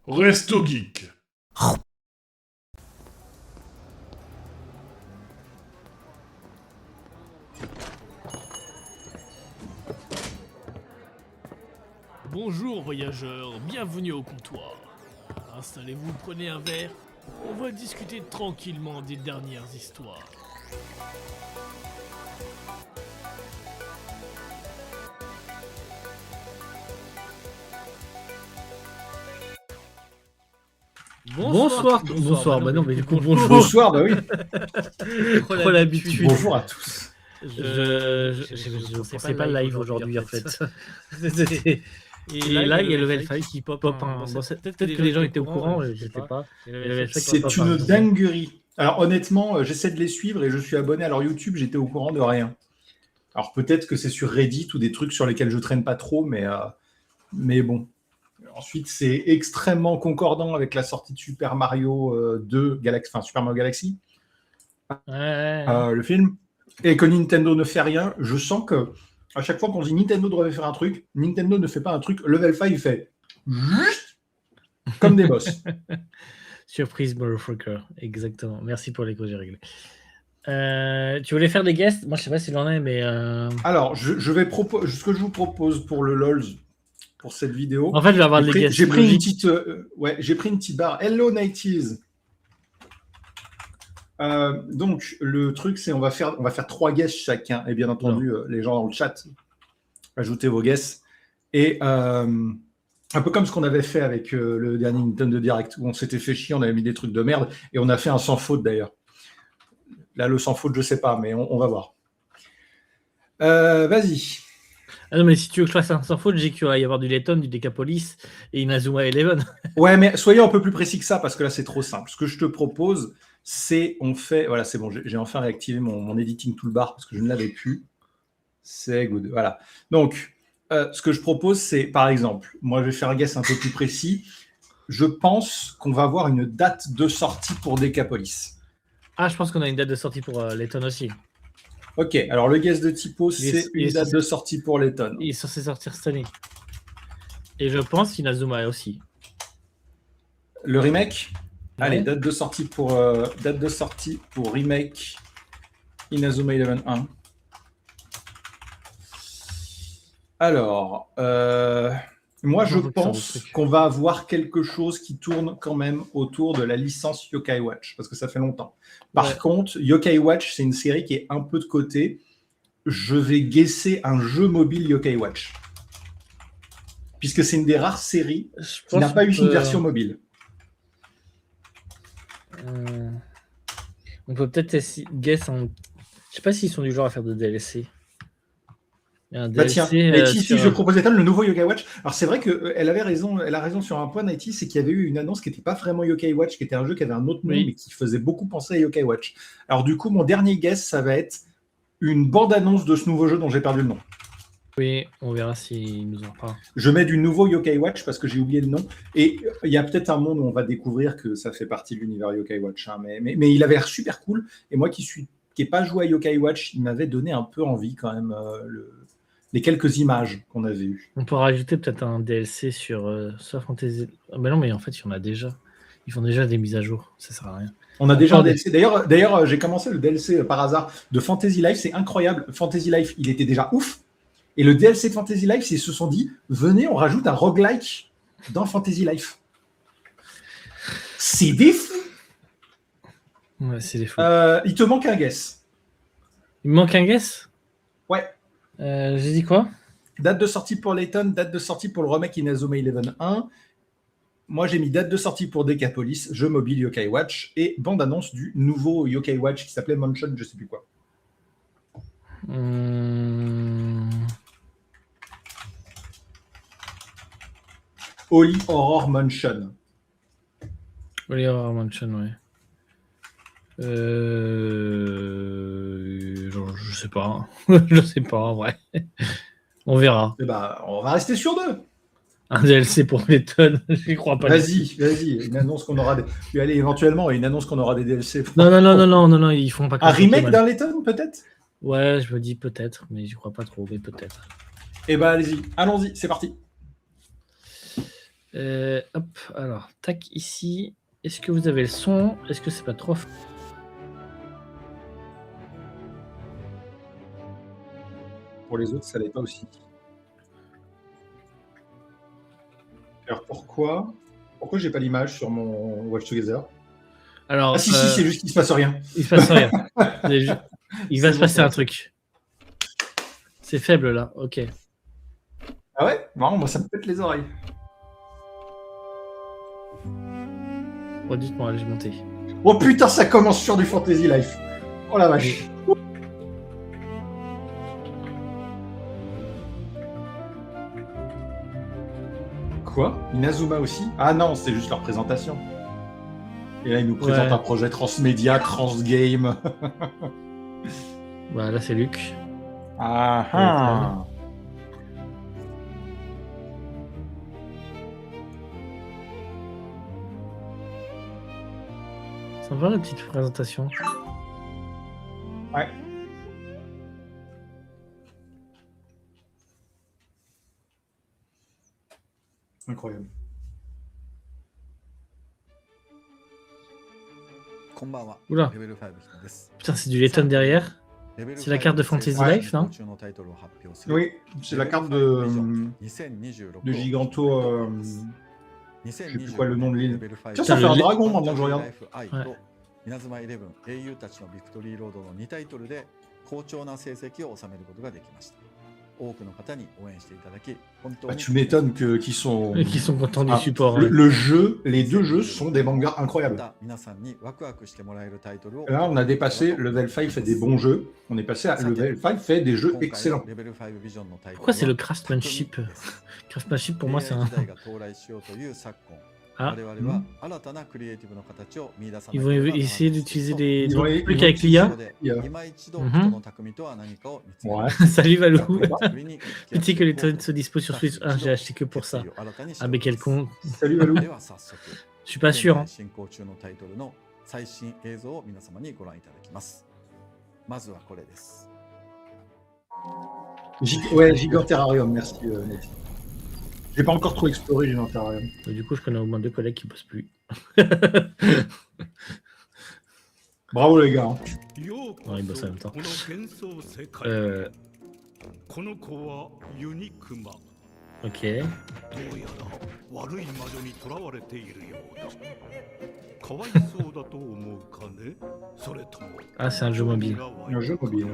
Resto Geek. Bonjour voyageurs, bienvenue au comptoir. Installez-vous, prenez un verre, on va discuter tranquillement des dernières histoires. Bonsoir. Bah non, mais du coup, bonjour. Bonsoir, bah oui. Trop l'habitude. Bonjour à tous. Je pensais pas le live aujourd'hui, en fait. Et là, il y a Level 5 qui pop. Peut-être que les gens étaient au courant, je sais pas. C'est une dinguerie. Alors honnêtement, j'essaie de les suivre et je suis abonné à leur YouTube, j'étais au courant de rien. Alors peut-être que c'est sur Reddit ou des trucs sur lesquels je traîne pas trop, mais bon. Ensuite, c'est extrêmement concordant avec la sortie de Super Mario 2 Galaxy, enfin Super Mario Galaxy, le film, et que Nintendo ne fait rien. Je sens que à chaque fois qu'on dit Nintendo devrait faire un truc, Nintendo ne fait pas un truc. Level 5 fait juste comme des boss. Surprise, motherfucker. Exactement. Merci pour l'écho, j'ai réglé. Tu voulais faire des guests? Moi, je sais pas s'il en a, mais. Alors, ce que je vous propose pour le LOLs, pour cette vidéo. En fait, je vais avoir des guests. J'ai pris une petite barre. Hello 90s. Donc, le truc, c'est on va faire 3 guests chacun. Et bien entendu, les gens dans le chat, ajoutez vos guests. Et un peu comme ce qu'on avait fait avec le dernier Nintendo Direct, où on s'était fait chier, on avait mis des trucs de merde, et on a fait un sans faute d'ailleurs. Là, le sans faute, je sais pas, mais on va voir. Vas-y. Ah non, mais si tu veux que je fasse un sans faute, j'ai qu'il va y avoir du Letton, du Decapolis et Inazuma Eleven. Ouais, mais soyons un peu plus précis que ça, parce que là, c'est trop simple. Ce que je te propose, c'est on fait... Voilà, c'est bon, j'ai enfin réactivé mon editing toolbar, parce que je ne l'avais plus. C'est good, voilà. Donc, ce que je propose, c'est, par exemple, moi, je vais faire un guess un peu plus précis. Je pense qu'on va avoir une date de sortie pour Decapolis. Ah, je pense qu'on a une date de sortie pour Letton aussi. Ok, alors le guess de Typo, c'est une date de sortie pour Letton. Il est censé sortir cette année. Et je pense Inazuma aussi. Le remake ? Ouais. Allez, date de sortie pour remake Inazuma Eleven 1. Alors, moi je pense qu'on va avoir quelque chose qui tourne quand même autour de la licence Yokai Watch, parce que ça fait longtemps. Par contre, Yokai Watch, c'est une série qui est un peu de côté. Je vais guesser un jeu mobile Yokai Watch. Puisque c'est une des rares séries qui n'a pas eu une version mobile. On peut peut-être guess en... Je sais pas s'ils sont du genre à faire de DLC. Tiens, Nighty, je proposais le nouveau Yokai Watch. Alors c'est vrai qu'elle avait raison, elle a raison sur un point, Nighty, c'est qu'il y avait eu une annonce qui n'était pas vraiment Yokai Watch, qui était un jeu qui avait un autre nom, mais qui faisait beaucoup penser à Yokai Watch. Alors du coup, mon dernier guess, ça va être une bande-annonce de ce nouveau jeu dont j'ai perdu le nom. Oui, on verra s'il nous en parle. Je mets du nouveau Yokai Watch parce que j'ai oublié le nom. Et il y a peut-être un monde où on va découvrir que ça fait partie de l'univers Yokai Watch. Hein, mais il avait l'air super cool. Et moi qui n'ai pas joué à Yokai Watch, il m'avait donné un peu envie quand même les quelques images qu'on avait eues. On pourra rajouter peut-être un DLC sur Fantasy... Mais non, mais en fait, il y en a déjà. Ils font déjà des mises à jour. Ça sert à rien. On a déjà un DLC. D'ailleurs, j'ai commencé le DLC par hasard de Fantasy Life. C'est incroyable. Fantasy Life, il était déjà ouf. Et le DLC de Fantasy Life, ils se sont dit, venez, on rajoute un roguelike dans Fantasy Life. C'est des fous. Ouais, c'est des fous. Il te manque un guess. Il me manque un guess ? Ouais. J'ai dit quoi ? Date de sortie pour Layton, date de sortie pour le remake Inazuma Eleven 1. Moi, j'ai mis date de sortie pour Decapolis, jeu mobile Yokai Watch, et bande-annonce du nouveau Yokai Watch qui s'appelait Mansion, je sais plus quoi. Holy Horror Mansion. Holy Horror Mansion, ouais. Je sais pas. Je sais pas, en vrai. On verra. Eh ben, on va rester sur 2. Un DLC pour Letton, j'y crois pas. Vas-y. Une annonce qu'on aura des... Allez, éventuellement, une annonce qu'on aura des DLC. Non, ils font pas. Un remake d'un Letton, peut-être ? Ouais, je me dis peut-être, mais j'y crois pas trop, mais peut-être. Eh ben, allons-y, c'est parti. Hop, alors, tac, ici. Est-ce que vous avez le son? Est-ce que c'est pas trop fort? Pour les autres, ça l'est pas aussi. Alors pourquoi j'ai pas l'image sur mon Watch Together? Alors, Ah si, c'est juste qu'il se passe rien. il se passe rien. Il va se passer un ça. truc. C'est faible là, ok. Ah ouais? Non, moi ça me pète les oreilles. Oh, dites-moi, allez, j'ai monté. Oh putain, ça commence sur du Fantasy Life. Oh la vache. Quoi? Inazuma aussi? Ah non, c'est juste leur présentation. Et là, ils nous présentent un projet transmédia, transgame. Bah là, c'est Luc. Ah ah. Ça va la petite présentation? Ouais. Incroyable. Oula. Putain, c'est du Letton derrière. C'est la carte de Fantasy Life, non? Oui, c'est la carte de Giganto. Je sais plus quoi le nom de l'île. Tiens, ça fait un dragon maintenant que je regarde. Ouais. 稲妻11英雄たちのビクトリーロードの2タイトルで好調な成績を収めることができました。多くの方に応援していただき本当に Tu m'étonnes qu'ils sont contents du support. Le jeu, les deux jeux sont des mangas incroyables. 皆さんにワクワクしてもらえるタイトルを Là, on a dépassé Level 5 fait des bons jeux. On est passé à Level 5 fait des jeux excellents. Pourquoi c'est le craftsmanship? Craftsmanship pour moi c'est un... Ah. Ils vont essayer d'utiliser des trucs avec l'IA. Ouais. Salut Valou. Petit que les tonnes se dispo sur Switch. Ah, j'ai acheté que pour ça. Ah, mais quel con. Salut Valou. Je suis pas sûr. Hein. Ouais, Giganterrarium, merci Nettie. J'ai pas encore trop exploré Giganterrarium. Du coup, je connais au moins 2 collègues qui bossent plus. Bravo les gars. Non, ils bossent en même temps. Ok. Ah, c'est un jeu mobile. Un jeu mobile.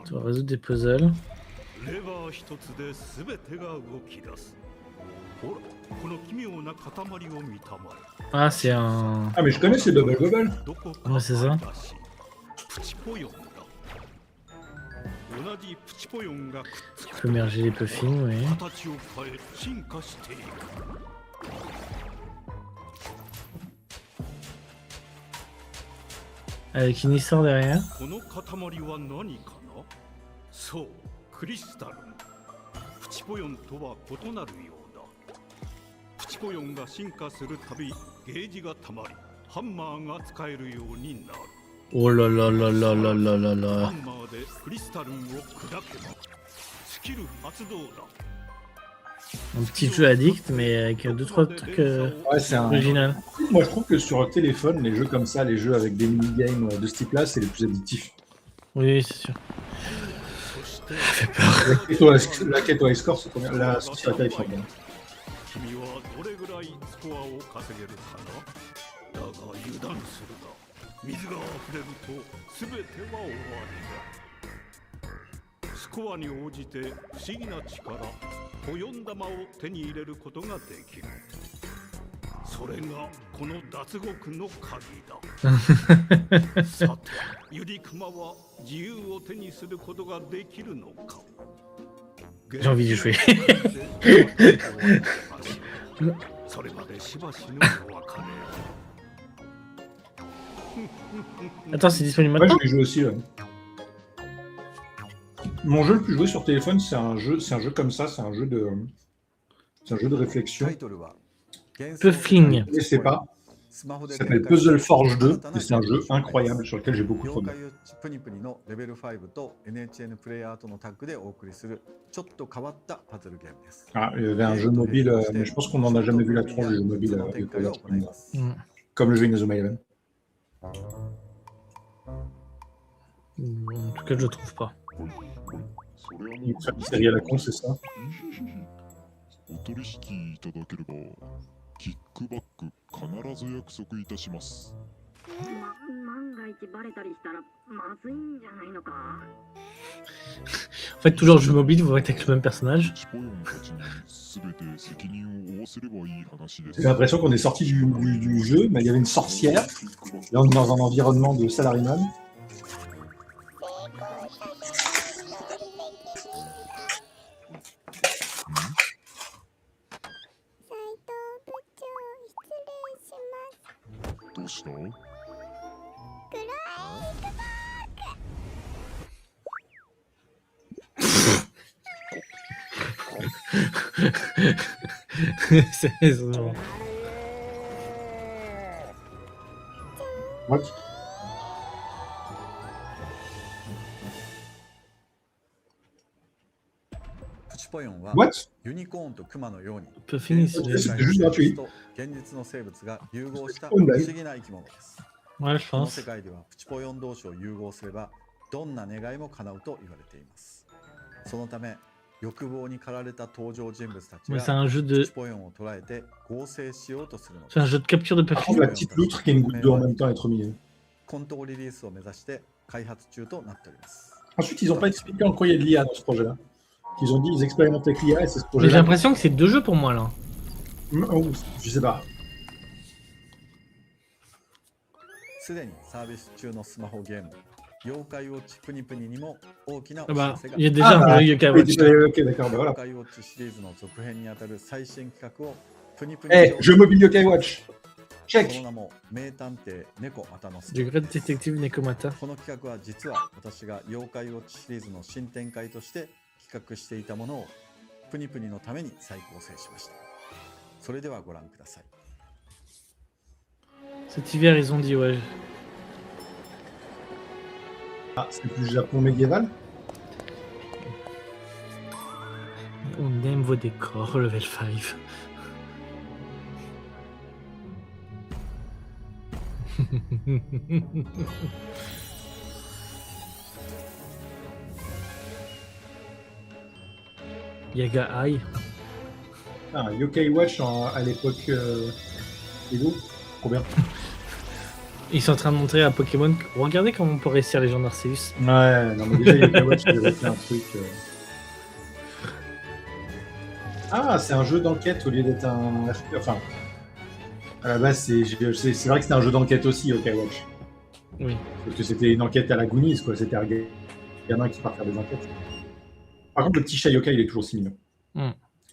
Tu vas résoudre des puzzles. Ah, c'est un... Ah, mais je connais ces Bubble Bubble. Ouais, c'est ça. Tu peux merger les puffins, oui. Avec une histoire derrière. Oh là là là là là là là là. Un petit jeu addict, mais avec 2-3 trucs ouais, c'est originaux. Moi, je trouve que sur le téléphone, les jeux comme ça, les jeux avec des minigames de ce type-là, c'est les plus addictifs. Oui, c'est sûr. Ça fait peur. La quête au high score, c'est combien? La sortie est très bien. J'ai envie de jouer. Attends, c'est disponible maintenant? Ouais, je vais jouer aussi. Ouais. Mon jeu le plus joué sur téléphone, c'est un jeu comme ça, c'est un jeu de réflexion. Puffling. Je sais pas. スマホで Ça s'appelle Puzzle Forge 2, et c'est un jeu incroyable sur lequel j'ai beaucoup 妖 trop 怪ウォッチプニプニのレベル5と NHN プレイヤーとのタッグでお送りするちょっと変わったパズルゲームです。 Ah, il y avait un jeu mobile, mais je pense qu'on n'en a jamais vu la tronche du jeu mobile. その展開を行います。 Comme le jeu Inazuma Eleven. En tout cas, je le trouve pas. それはもう Une série à la con, c'est ça? お取引いただければキックバック必ず約束いたします。万が一バレたりしたらまずいんじゃないのか。 En fait, tous leurs jeux mobiles vont être avec le même personnage. チポヨンたちに全て責任を負わせればいい話です。 J'ai l'impression qu'on est sorti du jeu, mais il y avait une sorcière. Là, on est dans un environnement de salaryman. Mmh. どうした？ C'est vraiment- What? プチポヨンは What? ユニコーンとクマのように Peu fini, C'est celui-là. juste gratuit. と現実の生物が融合した不本来思議な生き物です。 Ouais, je この pense. 世界ではプチポヨン同士を融合すればどんな願いも叶うと言われています。そのため欲望に駆られた登場人物たち Mais c'est が un jeu プ de. チポヨンを捉えて合成しようとするので C'est un す。 jeu de capture de Par papier. contre, la petite loutre qui a une goutte d'eau en même temps est trop mignonne. コントリリースを目指して開発中となっております。 Ensuite, ils n'ont pas expliqué en quoi il y a de l'IA dans ce projet-là. Ils ont dit ils expérimentent avec l'IA et c'est ce Mais j'ai projet-là. l'impression que c'est deux jeux pour moi là. Oh, je sais pas. すでにサービス中のスマホゲーム妖怪ウォッチプニプニにも大きなお Ah 知 bah, らせが il y a déjà bah, un jeu Yokai Oui, Watch. ok, d'accord, bah 妖 voilà. 怪ウォッチシリーズの続編にあたる最新企画をプニプニ Eh, jeu mobile Yokai Watch. その Check. 名も名探偵猫またのス Du Great Detective Nekomata. この企画は実は私が妖怪ウォッチシリーズの新展開として企画していたものをプニプニのために再構成しました。それではご覧ください。 Cet hiver, ils ont dit ouais. Ah, c'est du Japon médiéval. On aime vos décors, level 5. Yaga Eye. Ah, Yokai Watch à l'époque Edo. Trop bien. Ils sont en train de montrer à Pokémon. Regardez comment on peut réussir les gens d'Arceus. Ouais, non mais déjà Yokai Watch, il avait fait un truc. Ah, c'est un jeu d'enquête au lieu d'être un. Enfin, à la base, c'est vrai que c'était un jeu d'enquête aussi, Yokai Watch. Oui. Parce que c'était une enquête à la Goonies, quoi. C'était un gamin qui part faire des enquêtes. Par contre, le petit chat Yokai, il est toujours si mignon. Mm.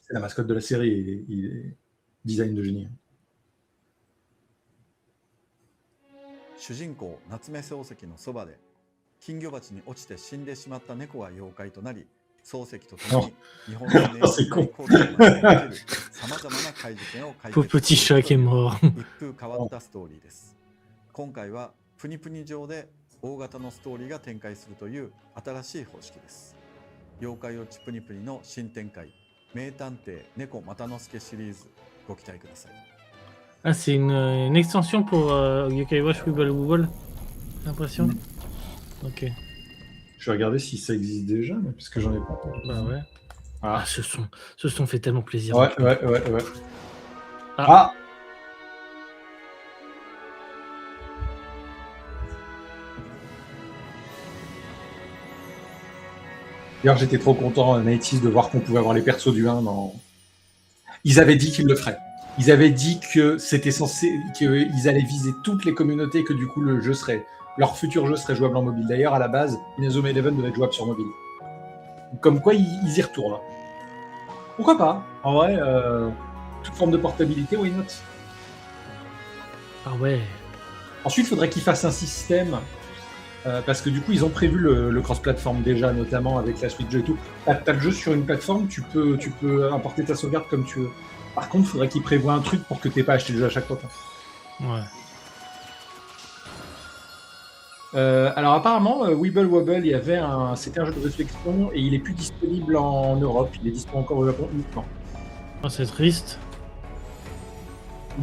C'est la mascotte de la série, et il est design de génie. 主人公夏目漱石のそばで金魚鉢に落ちて死んでしまった猫が妖怪となり、漱石と共に日本の名c'est con. コートにまで起きるさまざまな怪事件を解 Pauvre 決 petit chat qui est mort. 一風変わったストーリーです。今回はプニプニ上で大型のストーリーが展開するという新しい方式です。妖怪ウォッチプニプニの新展開、名探偵猫又之助シリーズご期待ください。 Ah, c'est une extension pour Yokai Watch Wibble Wobble. J'ai l'impression. Ok. Je vais regarder si ça existe déjà, mais parce que j'en ai pas. Bah ouais. Ah. Ah, ce son fait tellement plaisir. Ouais. Ah. Ah. D'ailleurs, j'étais trop content, Nighties, de voir qu'on pouvait avoir les persos du 1 dans... Ils avaient dit qu'ils le feraient. Ils avaient dit que c'était censé, qu'ils allaient viser toutes les communautés, que du coup le jeu serait, leur futur jeu serait jouable en mobile. D'ailleurs, à la base, Inazuma Eleven devait être jouable sur mobile. Comme quoi, ils y retournent. Pourquoi pas? En vrai, toute forme de portabilité, why not? Ah ouais. Ensuite, il faudrait qu'ils fassent un système, parce que du coup, ils ont prévu le cross-platform déjà, notamment avec la Switch et tout. T'as le jeu sur une plateforme, tu peux importer ta sauvegarde comme tu veux. Par contre, il faudrait qu'ils prévoient un truc pour que t'aies pas acheté le jeu à chaque fois. Ouais. Alors apparemment, Weeble Wobble, c'était un jeu de réflexion et il est plus disponible en Europe. Il est disponible encore au Japon uniquement. Oh, c'est triste.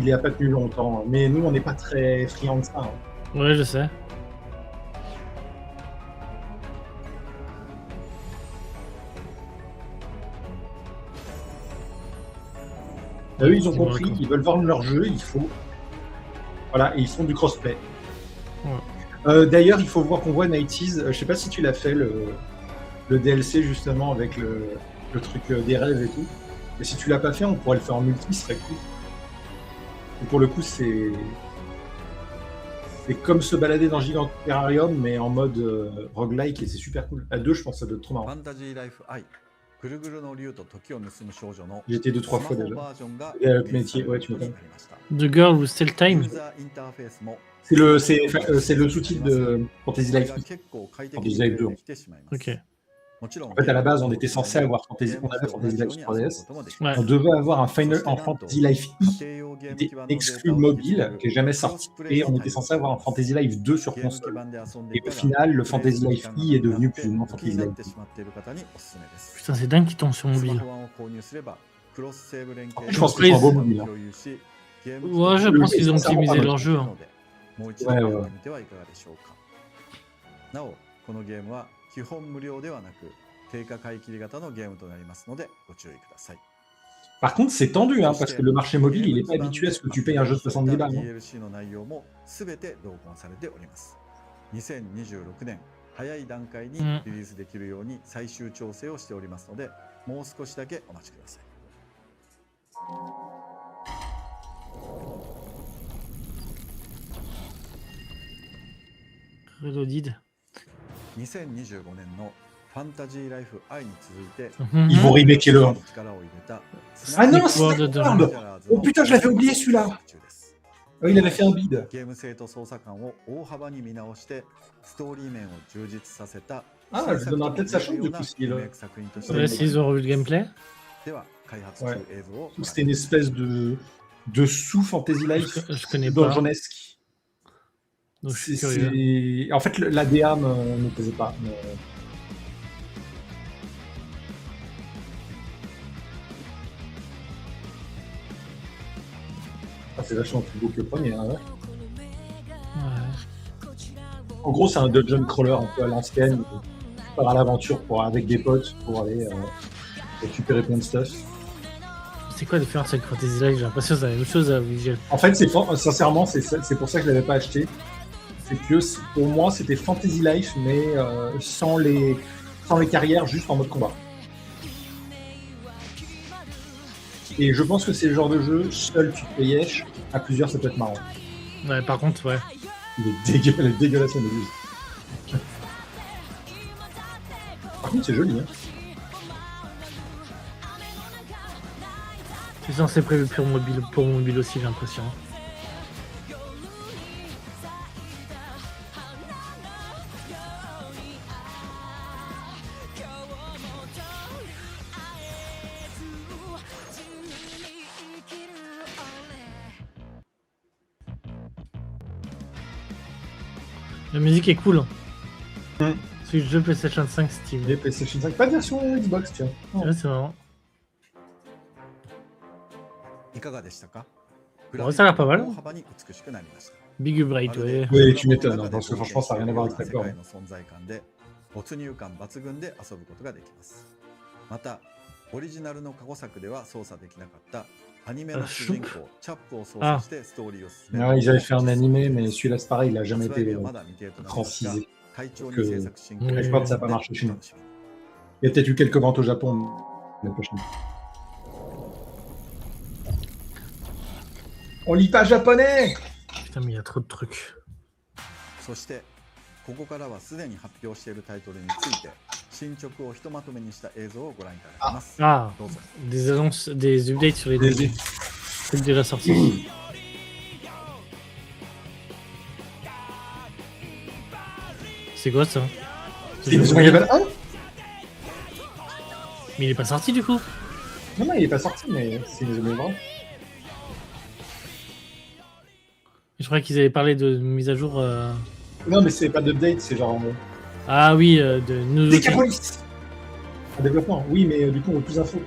Il a pas tenu longtemps, mais nous on n'est pas très friands de ça. Hein. Ouais, je sais. Eux, ils ont Dis-moi compris, quand. ils veulent vendre leur jeu, il faut. Voilà, et ils font du crossplay. Ouais. D'ailleurs, il faut voir qu'on voit 90s. Je sais pas si tu l'as fait, le DLC justement avec le truc des rêves et tout. Mais si tu l'as pas fait, on pourrait le faire en multi, ce serait cool. Et pour le coup, c'est comme se balader dans Gigant Terrarium, mais en mode roguelike, et c'est super cool. À deux, je pense que ça doit être trop フ marrant. ァンタジーライフ I ぐるぐるの竜と時を盗む少女の J'ai été 2-3 スマ fois ホ déjà. バージョンが Et avec リリースさ métier, れる ouais, こ tu とに m'étonnes. なりました。 The Girl with Still ユ Time. ーザーインターフェースも C'est le sous-titre de Fantasy それ Life が 2. 結構快適 Fantasy に Life 2. プレイできてしまいます。 Ok. もちろん En fait, à la base, on était censé avoir on avait Fantasy Life sur 3DS. Ouais. On devait avoir un Fantasy Life E qui était exclu mobile, qui est jamais sorti, et on était censé avoir un Fantasy Life 2 sur console. Et au final, le Fantasy Life E est devenu plus ou moins Fantasy Life 2. Putain, c'est dingue qu'ils tombent sur mobile. Je pense que c'est un beau mobile. Hein. Ouais, je pense qu'ils ont optimisé leur jeu. Hein. もう一度やってみてはいかがでしょうか。なお、このゲームは基本無料ではなく、定価買い切り型のゲームとなりますので、ご注意ください。 Par contre, c'est tendu, hein, parce que le marché mobile, il n'est pas habitué à ce que tu payes un jeu de 70 balles. Hein. DLC の内容もすべて同梱されております。2026年早い段階にリリースできるように最終調整をしておりますので、もう少しだけお待ちください。Reloaded. 2025年のファンタジーライフ I に続いて、 Mhm. Ils vont remaker le 1. 力を入れた Ah non, World c'est of World. Oh putain, je l'avais oublié celui-là. Oh, il avait fait un bid. ゲーム性と操作感を大幅に見直してストーリー面を充実させた Ah, je donnerai peut-être sa chance du coup, s'ilリメイク作品として Ouais, s'ils ont revu le gameplay. では開発中映像をご覧ください C'était une espèce de sous-Fantasy Life Je connais pas. donjonesque. Donc je suis curieux. En fait, la DA ne plaisait pas. Mais... Ah, c'est vachement plus beau que le premier. Hein, ouais. Ouais. En gros, c'est un dungeon crawler un peu à l'ancienne. Tu pars à l'aventure avec des potes pour aller récupérer plein de stuff. C'est quoi la différence avec Fantasy Life? J'ai l'impression que c'est la même chose à visuel. En fait, sincèrement, c'est pour ça que je l'avais pas acheté. C'est que pour moi, c'était Fantasy Life, mais sans les carrières, juste en mode combat. Et je pense que c'est le genre de jeu, seul tu te fais yesh, à plusieurs ça peut être marrant. Ouais, par contre, ouais. Il est dégueulasse la musique. Par contre, c'est joli, hein. C'est censé prévu pour mobile aussi, j'ai l'impression. La musique est cool. Mm. C'est le jeu PlayStation 5 Steam. Les PlayStation 5, pas de version Xbox, tiens. Oh. Ouais, c'est marrant. いかがでしたか Ouais, ça a l'air pas mal. 大幅に美しくなりました。 Big Bright, ouais. Oui, tu m'étonnes, hein, parce que franchement, ça n'a rien à voir avec ta 世 corps. 界の存在感で没入感抜群で遊ぶことができます。また、オリジナルの過去作では操作できなかったアニメの主人公チャップを操作してストーリーを進める。 Ouais, ils avaient fait un animé, mais celui-là, c'est pareil, il a jamais 発売 été 日はまだ未定となりますが francisé. 会長に制作進行 que- Je crois que ça n'a pas marché chez nous. お楽しみに Il y a peut-être eu quelques ventes au Japon l'année prochaine. On lit pas japonais! Putain, mais il y a trop de trucs. そしてここからはすでに発表しているタイトルについて進捗をひとまとめにした映像をご覧いただきます。 Ah, どうぞ。 des annonces, des updates sur les Des- trucs de la sortie. C'est quoi ça? C'est Inazuma Eleven 1? Mais il est pas sorti du coup? Non, non, il est pas sorti, mais c'est Inazuma Eleven 1. crois qu'ils avaient parlé de mise à jour. Non, mais c'est pas d'update, c'est genre. Ah oui, de nouveautés. Decapolis en développement, oui, mais du coup, on veut plus d'infos.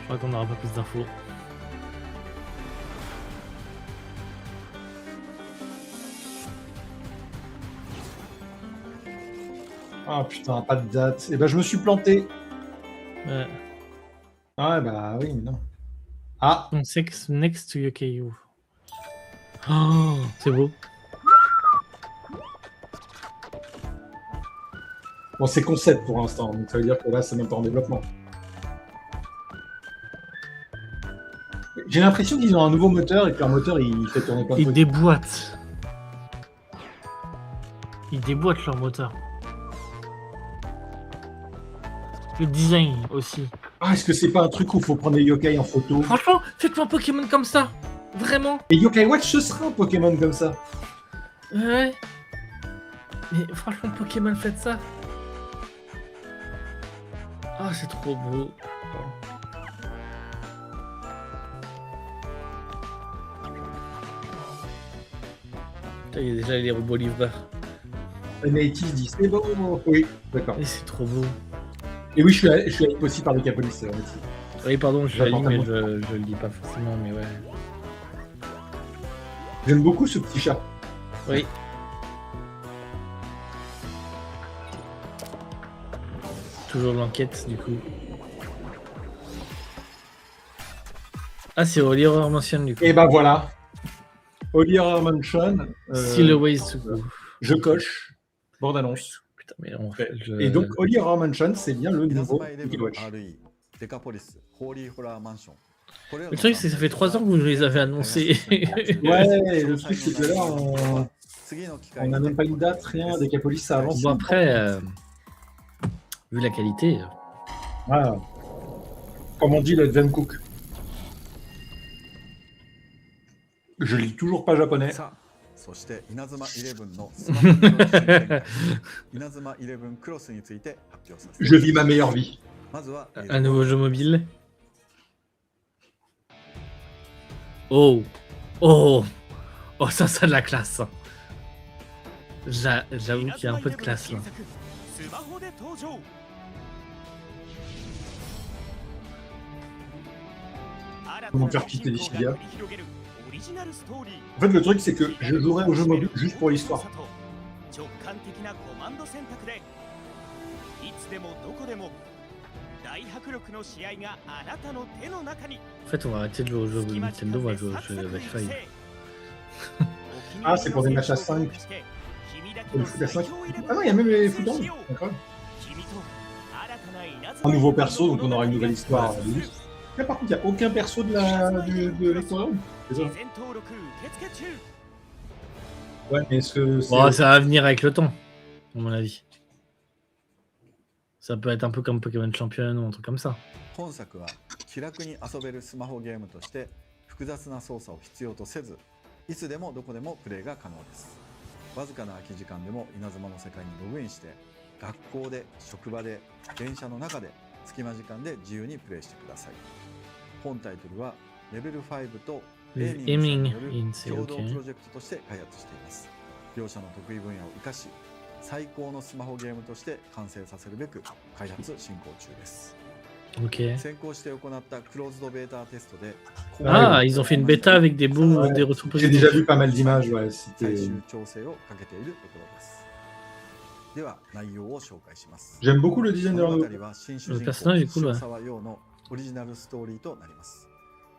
Je crois qu'on n'aura pas plus d'infos. Ah putain, pas de date. Eh ben, je me suis planté. Ouais. Ah, bah oui, mais non. Ah, Donc, next to Yokayu. Oh, c'est beau. bon, c'est concept pour l'instant, donc ça veut dire que là, c'est même pas en développement. J'ai l'impression qu'ils ont un nouveau moteur et que leur moteur, il fait tourner plein de Ils trucs. déboîtent. Ils déboîtent leur moteur. Le design aussi. Ah, est-ce que c'est pas un truc où il faut prendre les yokai en photo? Franchement, faites-moi un Pokémon comme ça. Vraiment. Et Yokai Watch, ce sera un Pokémon comme ça. Ouais. Mais franchement, Pokémon, faites ça. Ah, c'est trop beau. Putain, il y a déjà les robots livreurs. Native dit c'est beau. Oui, d'accord. Et c'est trop beau. Et oui, je suis hype aussi par Decapolis. Oui, pardon, je J'apporte l'ai un mais mot. je le dis pas forcément, mais ouais. J'aime beaucoup ce petit chat. Oui. Toujours l'enquête, du coup. Ah, c'est Holy Horror Mansion, du coup. Et bah voilà. Holy Horror Mansion. Still a ways to go. Je coche. Bande annonce. Putain, mais on Et donc, Holy Horror Mansion, c'est bien le nouveau 稲妻 Yokai 11 Watch. RE デカポリスホーリーホラーマンション。これらの Le truc, c'est que ça fait 3 ans que vous nous les avez annoncés. Ouais, le truc, c'est que là, on n'a même pas une date, rien. Decapolis, ça avance. Bon, après, vu la qualité, Voilà. Comme on dit, le Zen Cook. Je lis toujours pas japonais. さあ、そして稲妻11のスマホの新展開稲妻11クロスについて発表させて Je vis ma meilleure vie. まずは un nouveau jeu mobile. Oh, oh, oh, ça a de la classe. J'avoue qu'il y a un peu de classe là. Comment faire quitter Dissidia. En fait, le truc, c'est que je jouerai au jeu mobile juste pour l'histoire. En fait, on va arrêter de jouer au jeu Nintendo, on va jouer au jeu avec Five. Ah, c'est pour des matchs à 5. Pour les foot à 5. Ah non, il y a même les foot en ligne. D'accord. Un nouveau perso, donc on aura une nouvelle histoire de lui. Là, par contre, il n'y a aucun perso de l'histoire. Ouais, mais est-ce que c'est... Bon, ça va venir avec le temps, à mon avis. Ça peut être un peu comme Pokémon Champion ou un truc comme ça. 本作は気楽に遊べるスマホゲームとして複雑な操作を必要とせずいつでもどこでもプレイが可能です。わずかな空き時間でも稲妻の世界にログインして学校で職場で電車の中で隙間時間で自由にプレイしてください。本タイトルはレベル5とエイミングさんによる共同プロジェクトとして開発しています。両者の得意分野を生かし最高のスマホゲームとして完成させるべく開発進行中です。 Ok. 先行して行ったクローズドベータテストで Ah, ils ont fait une bêta avec des bons, Ouais. des retours J'ai positifs. déjà vu pas mal d'images, ouais. 最 C'était... 終調整をかけているところです。では内容を紹介します。 J'aime beaucoup le design de 物 leur 語は新主 Le 人 personnage est 公 cool, ouais. 塩沢陽のオリジナルストーリーとなります。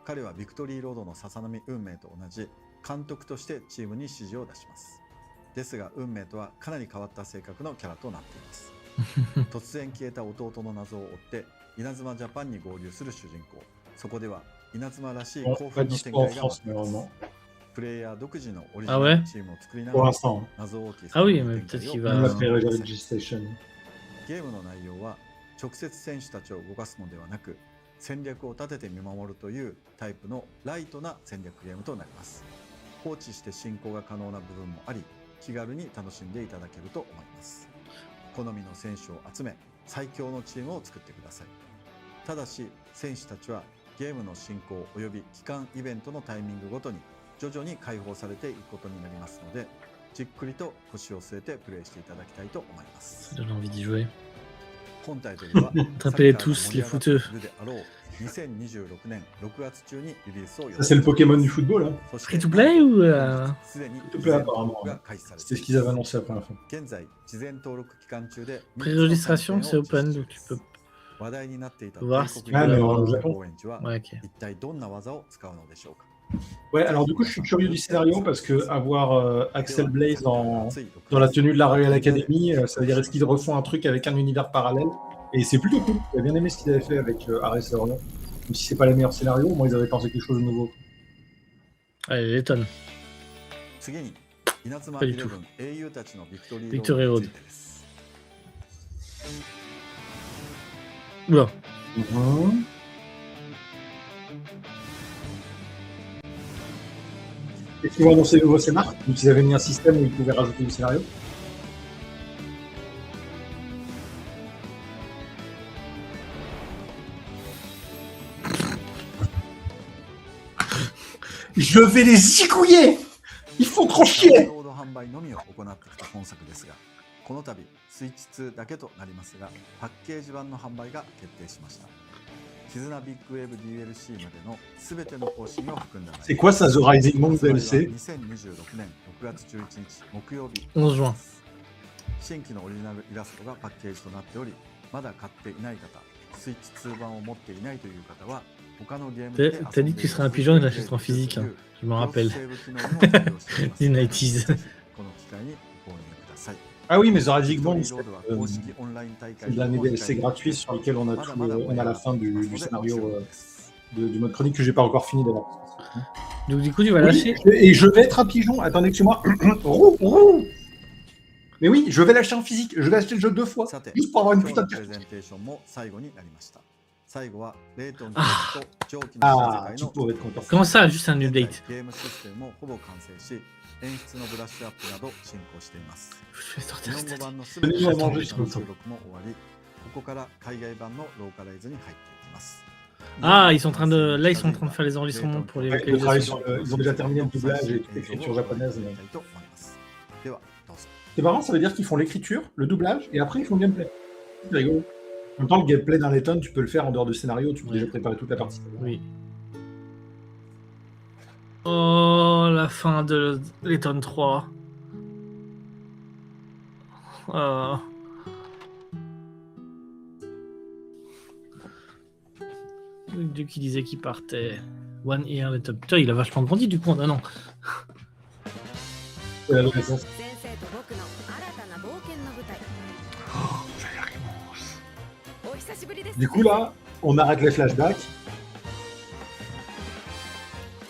彼はビクトリーロードのささなみ運命と同じ監督としてチームに指示を出します。ですが運命とはかなり変わった性格のキャラとなっています。突然消えた弟の謎を追って稲妻ジャパンに合流する主人公。そこでは稲妻らしい Bon, 興 pas 奮の展 dispo en 開が France, 待っています。 malheureusement. プレイヤー独自のオリジナ Ah ル ouais のチームを作りな Pour がら l'instant. 謎多き Ah oui, 作 mais 品 peut-être 展開 qu'il を va- Même 楽 après しんでください Registration. ゲームの内容は直接選手たちを動かすのではなく戦略を立てて見守るというタイプのライトな戦略ゲームとなります。放置して進行が可能な部分もあり気軽に楽しんでいただけると思います。好みの選手を集め最強のチームを作ってください。ただし選手たちはゲームの進行および期間イベントのタイミングごとに徐々に解放されていくことになりますので、じっくりと腰を据えてプレイしていただきたいと思います。 Ça donne envie d'y jouer. 本タイトルは Tapez-les tous, les fouteux. 2026年6月中にリリースを予定 Ça, c'est le Pokémon du football. Hein. Free to play ou Free to play, apparemment. C'était ce qu'ils avaient annoncé la première fois. 現在事前登録期間中で Pré-registration, c'est open, donc tu peux 話題になっていた voir 帝 si 国 tu Ah, mais veux. au Japon. 公演地は Ouais, ok. 一体どんな技を使うのでしょうか。 Ouais, alors du coup, je suis curieux du scénario parce que avoir Axel Blaze dans la tenue de la Royal Academy, ça veut dire est-ce qu'ils refont un truc avec un univers parallèle? Et c'est plutôt cool. J'ai bien aimé ce qu'ils avaient fait avec Ares et Orion. Même si c'est pas les meilleurs scénarios, moi ils avaient pensé quelque chose de nouveau. Allez, Letton. 次に稲妻 Pas du tout. 11英雄たちのビクトリー Victory ロー Road. ドについてです。 Oula. Est-ce qu'ils vont annoncer le nouveau scénar? Ou qu'ils avaient mis un système où ils pouvaient rajouter du scénario? Je vais les zigouiller! Ils font trop ダウン chier! ロード販売のみを行ってきた本作ですが、この度スイッチ2だけとなりますが、パッケージ版の販売が決定しました。絆ビッグウェーブ DLC までのすべての更新を含んだ内容。 C'est quoi ça, The Rising Monk DLC? 2026年6月11日木曜日11 juin. 新規のオリジナルイラストがパッケージとなっており、まだ買っていない方、スイッチ2版を持っていないという方は他のゲームで T'as dit que tu serais un pigeon et l'achèteras en physique, hein. Je m'en rappelle. Les 90s. この機会にご購入ください。 Ah oui, mais The Rising Monk, ビクトリーロードは公式オンライン大会 c'est de l'année DLC gratuit sur lequel on a la fin du scénario du mode chronique que j'ai pas encore fini d'ailleurs. Donc, du coup, tu vas lâcher. Et je vais être un pigeon. Attendez, excusez-moi. Roux, roux. Mais oui, je vais l'acheter en physique. Je vais acheter le jeu 2 fois. さて、 Juste pour avoir une 今日 putain の de プレ carte. ゼンテーションも最後になりました。最後はレートンと蒸気の新世 Ah, 界 tu の pourrais être content. Comment ça, juste un 現在 update? ゲームシステムもほぼ完成し、演出のブラッシュアップなど進行しています。 Je vais 日 sortir 本語 cette 版のすべて Tenez-nous の à manger, 収 je suis content. 録も終わり、ここから海外版のローカライズに入っていきます。 Ah, ils sont en train de. Là, ils sont en train de faire les enregistrements pour les Ouais, le travail localisations. ils ont déjà terminé le doublage et toute l'écriture japonaise. ではどうぞ。 C'est marrant, ça veut dire qu'ils font l'écriture, le doublage, et après ils font le gameplay. C'est rigolo. En même temps, le gameplay d'un Letton, tu peux le faire en dehors de scénario, tu peux déjà préparer toute la partie. Oui. Oh, la fin de Letton 3. Oh. Le dieu qui disait qu'il partait. One Ear Letton. Putain, il a vachement grandi du coup en un an. C'est l'adolescence. 先生と僕の新たな冒険の舞台。お久しぶりです。 Du coup, là, on arrête les flashbacks.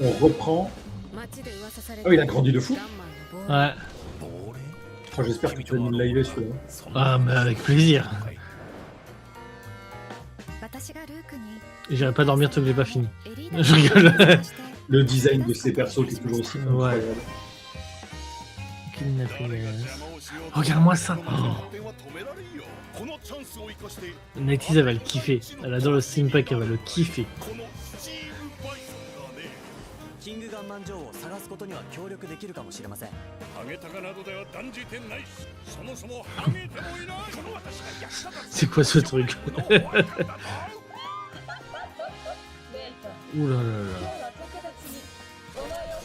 On reprend. 街で噂され Oh, il a grandi de fou. ガンマンの亡霊 Ouais. Oh, j'espère que tu vas nous le liver celui-là. Ah, mais avec plaisir. 私がルークに J'irai pas dormir tant que j'ai pas fini. エリーナ Je rigole. Le design de ces persos qui est toujours aussi Ouais. incroyable. Regarde-moi ça. Nighties, elle va le kiffer. Elle adore le steampunk, elle va le kiffer. キングガンマン女王を探すことには協力できるかもしれません。ハゲタカなどでは断じてないし、そもそもハゲてもいない。この私が役立たず C'est quoi ce truc? Ouh là là là.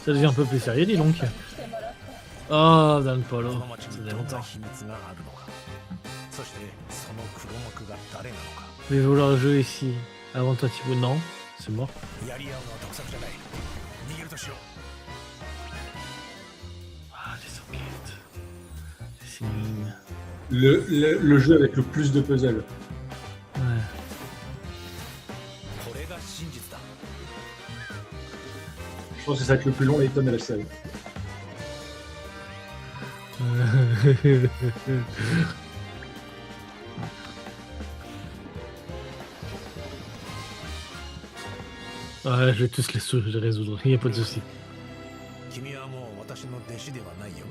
Ça devient un peu plus sérieux, dis donc. Oh, Dan Polo. この町 Ça に faisait どんな longtemps. 秘密があるのか。そしてその黒幕が誰なのか。 Je vais vouloir jouer ici. Avant toi, Thibaut. Non, c'est mort. やり合うのは得策じゃない。逃げるとしよう。 Ah, les enquêtes. C'est mignon. Le jeu avec le plus de puzzles. Ouais. これが真実だ。 Je pense que ça va être le plus long Layton de la série. Ouais, je vais tous les résoudre, il n'y a pas de souci. 君はもう私の弟子ではないよ。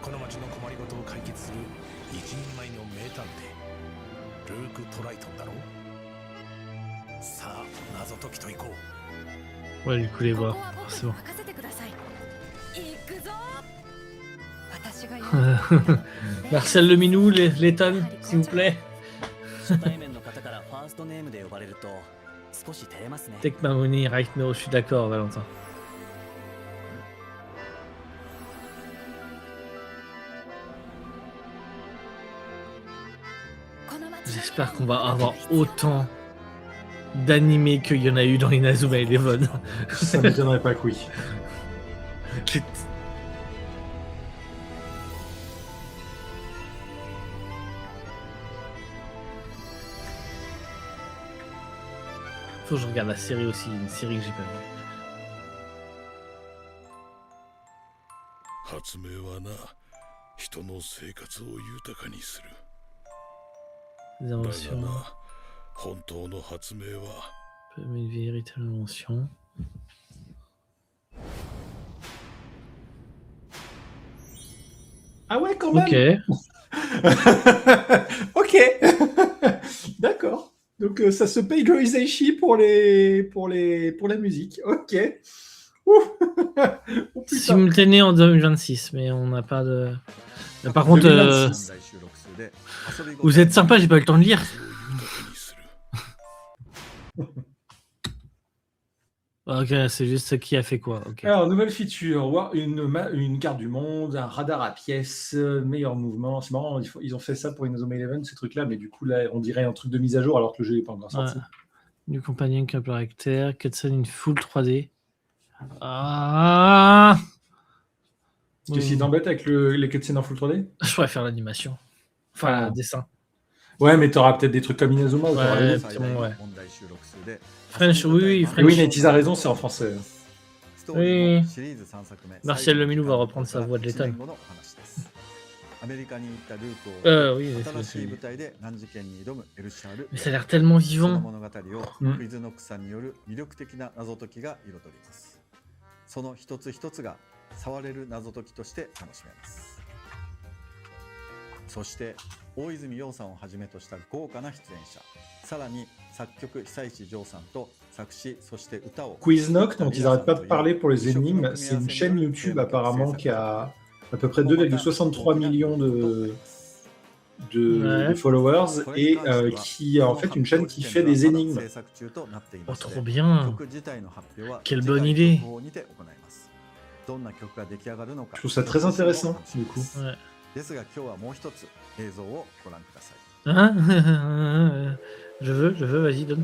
この町の困りごとを解決する一人前の名探偵、ルーク・トライトンだろう。さあ謎解きといこう。 Ouais, du coup, les ここ voix, は僕に forcément. 任せてください。行くぞ。私が言う Marcel Le Minou, les tonnes, s'il vous plaît. 初対面の方からファーストネームで呼ばれると少し照れますね。 Take my money right now, je suis d'accord, Valentin. J'espère qu'on va avoir autant d'animés qu'il y en a eu dans Inazuma Eleven. Ça m'étonnerait pas que oui. J'ai- Faut que je regarde la série aussi, une série que j'ai pas vue. 発明はな、人の生活を豊かにする。 Les だが inventions, な、本当の発明は une véritable invention. Ah ouais, quand même. Ok. Ok. D'accord. Donc ça se paye Joe Hisaishi pour la musique. Ok. Ouh. Oh, putain. Simultané en 2026, mais on n'a pas de. Mais par contre, 2026. vous êtes sympa, j'ai pas eu le temps de lire. 豊かにする。 Ok, c'est juste qui a fait quoi. Ok. Alors, nouvelle feature, une carte du monde, un radar à pièces, meilleur mouvement. C'est marrant, ils ont fait ça pour Inazuma Eleven, ces trucs-là, mais du coup, là, on dirait un truc de mise à jour alors que le jeu n'est pas encore sorti. Ouais. Du compagnon caractère, cutscene in full 3D. Ah, Tu essayes d'embêter avec les cutscenes en full 3D? je pourrais faire l'animation. Enfin, Ah. le dessin. Ouais, mais t'auras peut-être des trucs comme Inazuma. Ou t'auras Ouais, les- putain, ouais. French, oui, French. Oui, Netis a raison, c'est en français. Oui. Martial Le Minou va reprendre sa voix de l'étonne. Oui, c'est- mais ça a l'air tellement vivant. その一つ一つが触れる謎解きとして楽しめます。そして大泉洋さんをはじめとした豪華な出演者、さらに作曲久石譲さんと作詞そして歌を Quiznock, dont ils n'arrêtent pas de parler pour les énigmes, c'est une chaîne YouTube apparemment qui a à peu près 2,63 millions de followers et qui est en fait une chaîne qui fait des énigmes. Oh, trop bien. Quelle bonne idée. Je trouve ça très intéressant du coup. Ouais. ですが今日はもう一つ映像をご覧ください。 Hein je veux, vas-y, donne.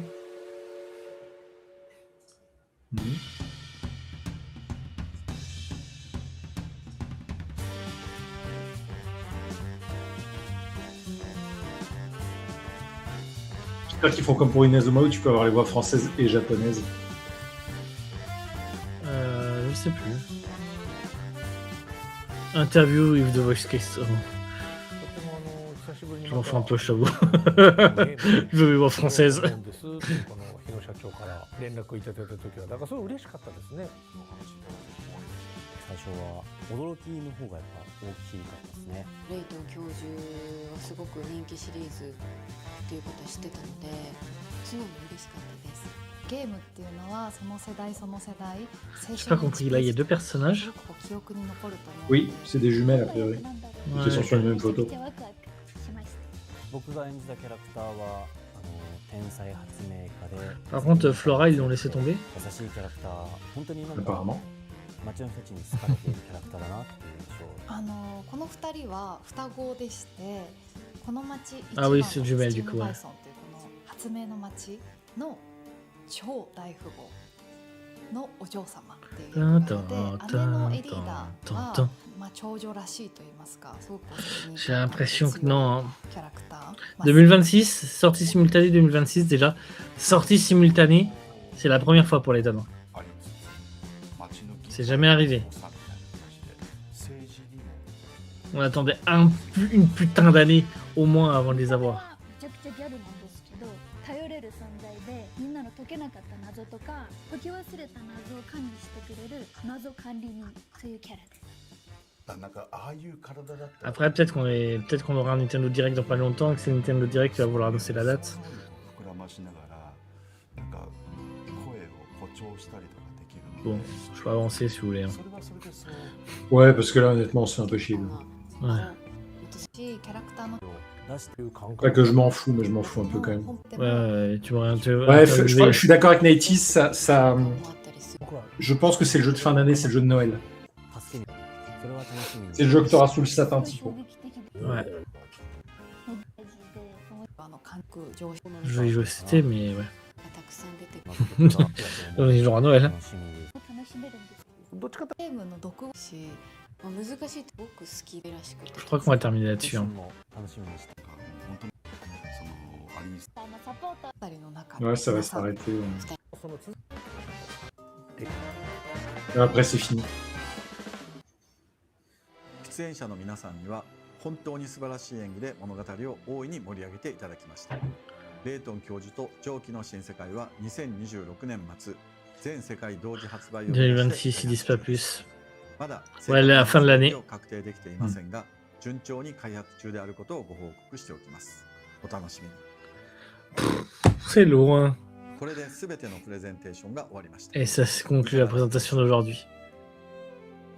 J'espère qu'ils font comme pour Inazuma où tu peux avoir les voix françaises et japonaises. Je sais plus. Interview with the voice cast. Je m'en fais un peu, je t'avoue. Je veux mes voix françaises. 日野社長から連絡いただいた時はだからそれ嬉しかったですね。最初は驚きの方がやっぱ大きかったですね。レイトン教授はすごく人気シリーズっていうことを知ってたので、常に嬉しかったです。ゲームっていうのはその世代その世代。J'ai pas compris, là il y a deux personnages. Oui, c'est des jumelles a priori. Qui sont sur la même photo. 僕が演じたキャラクターは天才発明家で。 Par contre, Flora, ils l'ont laissé tomber. 優しいキャラクター、本当になんか Apparemment. 街の人たちに好かれているキャラクターだなっていう印象。この2人は双子でして、この町一 Ah 番 oui, の c'est スチ jumelle ー du ム coup. バ Ouais. イソンというこの発明の町の超大富豪のお嬢様っていう役なので、姉のエリーダーは長女らしいと言いますか、すごく J'ai l'impression que non. キャラクター。 2026, sortie simultanée 2026 déjà. Sortie simultanée, c'est la première fois pour les Danois. C'est jamais arrivé. On attendait une putain d'année au moins avant de les avoir. めちゃくちゃギャルなんですけど、頼れる存在でみんなの解けなかった謎とか解き忘れた謎を管理してくれる謎管理人というキャラです。 Après, peut-être qu'on aura un Nintendo Direct dans pas longtemps, et que c'est Nintendo Direct qui va vouloir annoncer la date. Bon, je peux avancer si vous voulez. Hein. Ouais, parce que là, honnêtement, c'est un peu chill. Ouais. Pas que je m'en fous, mais je m'en fous un peu quand même. Ouais, tu m'aurais Bref, je suis d'accord avec Nighties, ça... Je pense que c'est le jeu de fin d'année, c'est le jeu de Noël. C'est le jeu que tu auras sous le sapin, Tico. Ouais. Je vais y jouer c'était, mais ouais. On y jouera à Noël. Je crois qu'on va terminer là-dessus. Hein. Ouais, ça va s'arrêter. Et après, c'est fini. 出演者の皆さんには本当に素晴らしい演技で物語を大いに盛り上げていただきました。レイトン教授と蒸気の新世界は2026年末全世界同時発売を目指して 2026, ils disent pas plus. まだ Ouais, la fin de l'année. 確定できていませんが、順調に開発中であることをご報告しておきます。お楽しみに。C'est loin. これで全てのプレゼンテーションが終わりました。 Et ça se conclut la présentation d'aujourd'hui.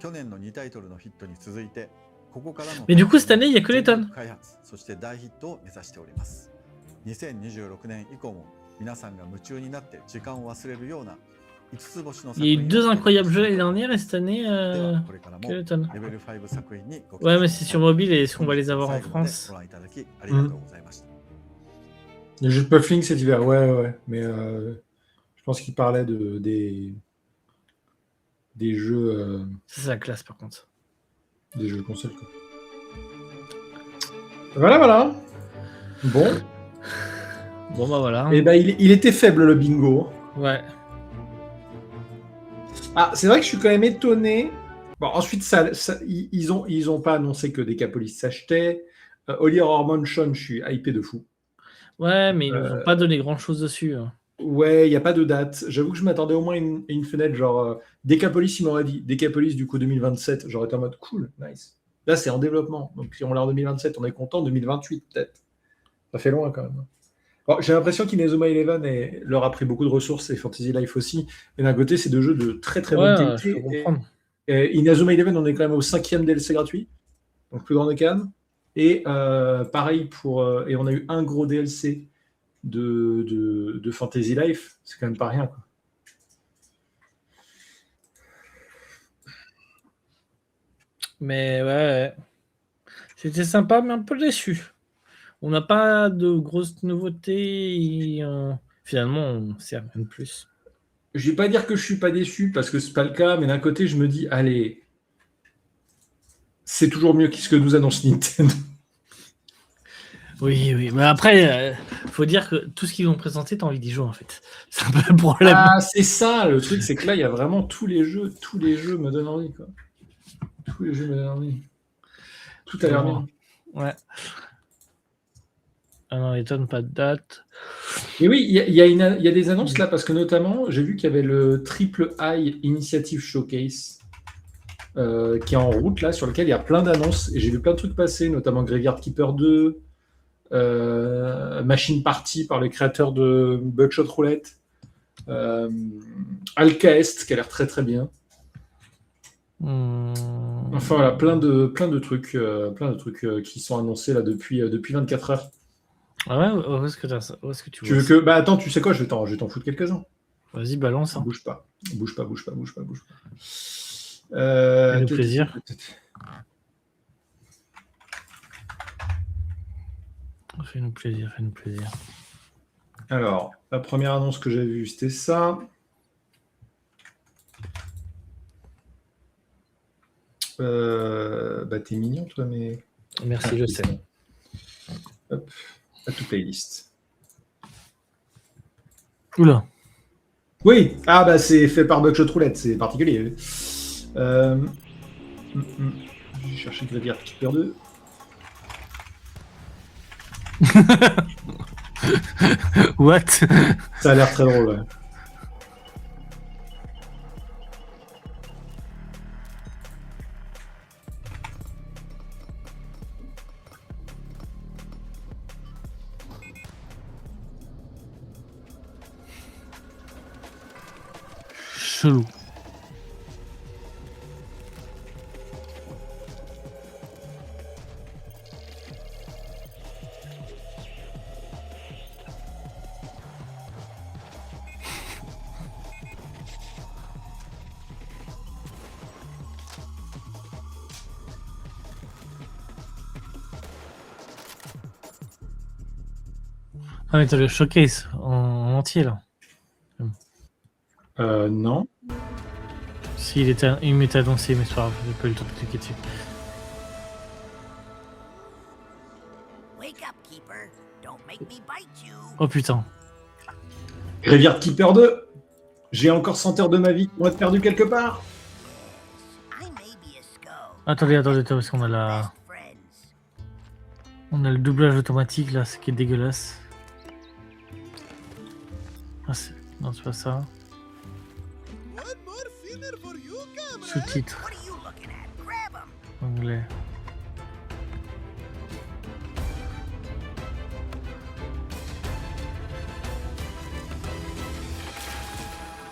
去年の2タイトルのヒットに続いて、ここからの Mais du coup, cette année, il y a que les tonnes. 開発、そして大ヒットを目指しております。2026年以降も皆さんが夢中になって時間を忘れるような Il y a eu 2 incroyables jeux l'année dernière et cette année, Skeleton. Ouais, mais c'est sur mobile et est-ce qu'on va les avoir en France? Les jeux de Puffling cet hiver, ouais. Mais je pense qu'il parlait des jeux. C'est la classe par contre. Des jeux console, quoi. Voilà. Bon. Bon, bah voilà. Et bah, il était faible le bingo. Ouais. Ah, c'est vrai que je suis quand même étonné. Bon, ensuite, ils ont pas annoncé que Decapolis s'achetait. Holy Horror Mansion, je suis hypé de fou. Ouais, mais ils nous ont pas donné grand-chose dessus. Hein. Ouais, il n'y a pas de date. J'avoue que je m'attendais au moins à une fenêtre, genre Decapolis, il m'aurait dit Decapolis du coup 2027. J'aurais été en mode cool, nice. Là, c'est en développement. Donc, si on l'a en 2027, on est content. 2028, peut-être. Ça fait loin quand même. Bon, j'ai l'impression qu'Inazuma Eleven leur a pris beaucoup de ressources et Fantasy Life aussi. Mais d'un côté, c'est 2 jeux de très très bonne qualité. Je peux comprendre. Et Inazuma Eleven, on est quand même au 5e DLC gratuit. Donc, plus grand des cannes. Et pareil et on a eu un gros DLC de Fantasy Life. C'est quand même pas rien, quoi. Mais ouais. C'était sympa, mais un peu déçu. On n'a pas de grosses nouveautés. Et finalement, on sert rien de plus. Je vais pas dire que je suis pas déçu parce que c'est pas le cas, mais d'un côté, je me dis, allez, c'est toujours mieux que ce que nous annonce Nintendo. Oui. Mais après, faut dire que tout ce qu'ils ont présenté, t'as envie d'y jouer en fait. C'est un peu le problème. Ah, c'est ça, le truc, c'est que là, il y a vraiment tous les jeux me donnent envie, quoi. Tous les jeux me donnent envie. Tout a l'air bien. Ouais. Ah non, étonne pas de date. Et oui, il y a des annonces là, parce que notamment, j'ai vu qu'il y avait le Triple I Initiative Showcase qui est en route là, sur lequel il y a plein d'annonces. Et j'ai vu plein de trucs passer, notamment Graveyard Keeper 2, Machine Party par les créateurs de Buckshot Roulette, Alcaest qui a l'air très très bien. Enfin voilà, plein de trucs qui sont annoncés là depuis 24 heures. Ah ouais, où est-ce que tu veux que... Bah attends, tu sais quoi, je vais t'en foutre quelques-uns. Vas-y, balance. Hein. Bouge pas. Fais-nous plaisir. Fais-nous plaisir. Alors, la première annonce que j'ai vue, c'était ça. Bah t'es mignon toi, mais... Merci, je sais. Hop. À toute playlist. Oula. Oui, ah bah c'est fait par Buckshot Roulette, c'est particulier. J'ai cherché Graveyard Keeper 2. What? Ça a l'air très drôle, ouais. chelou. Ah mais t'as le showcase en entier là. Non. Si, il m'était annoncé, mais c'est pas grave, j'ai pas eu le temps de cliquer dessus. Oh putain. Graveyard Keeper 2. J'ai encore 100 heures de ma vie qui vont être perdues quelque part. Attendez, parce qu'on a la... On a le doublage automatique là, ce qui est dégueulasse. Ah, non, c'est pas ça. Sous-titres. Anglais.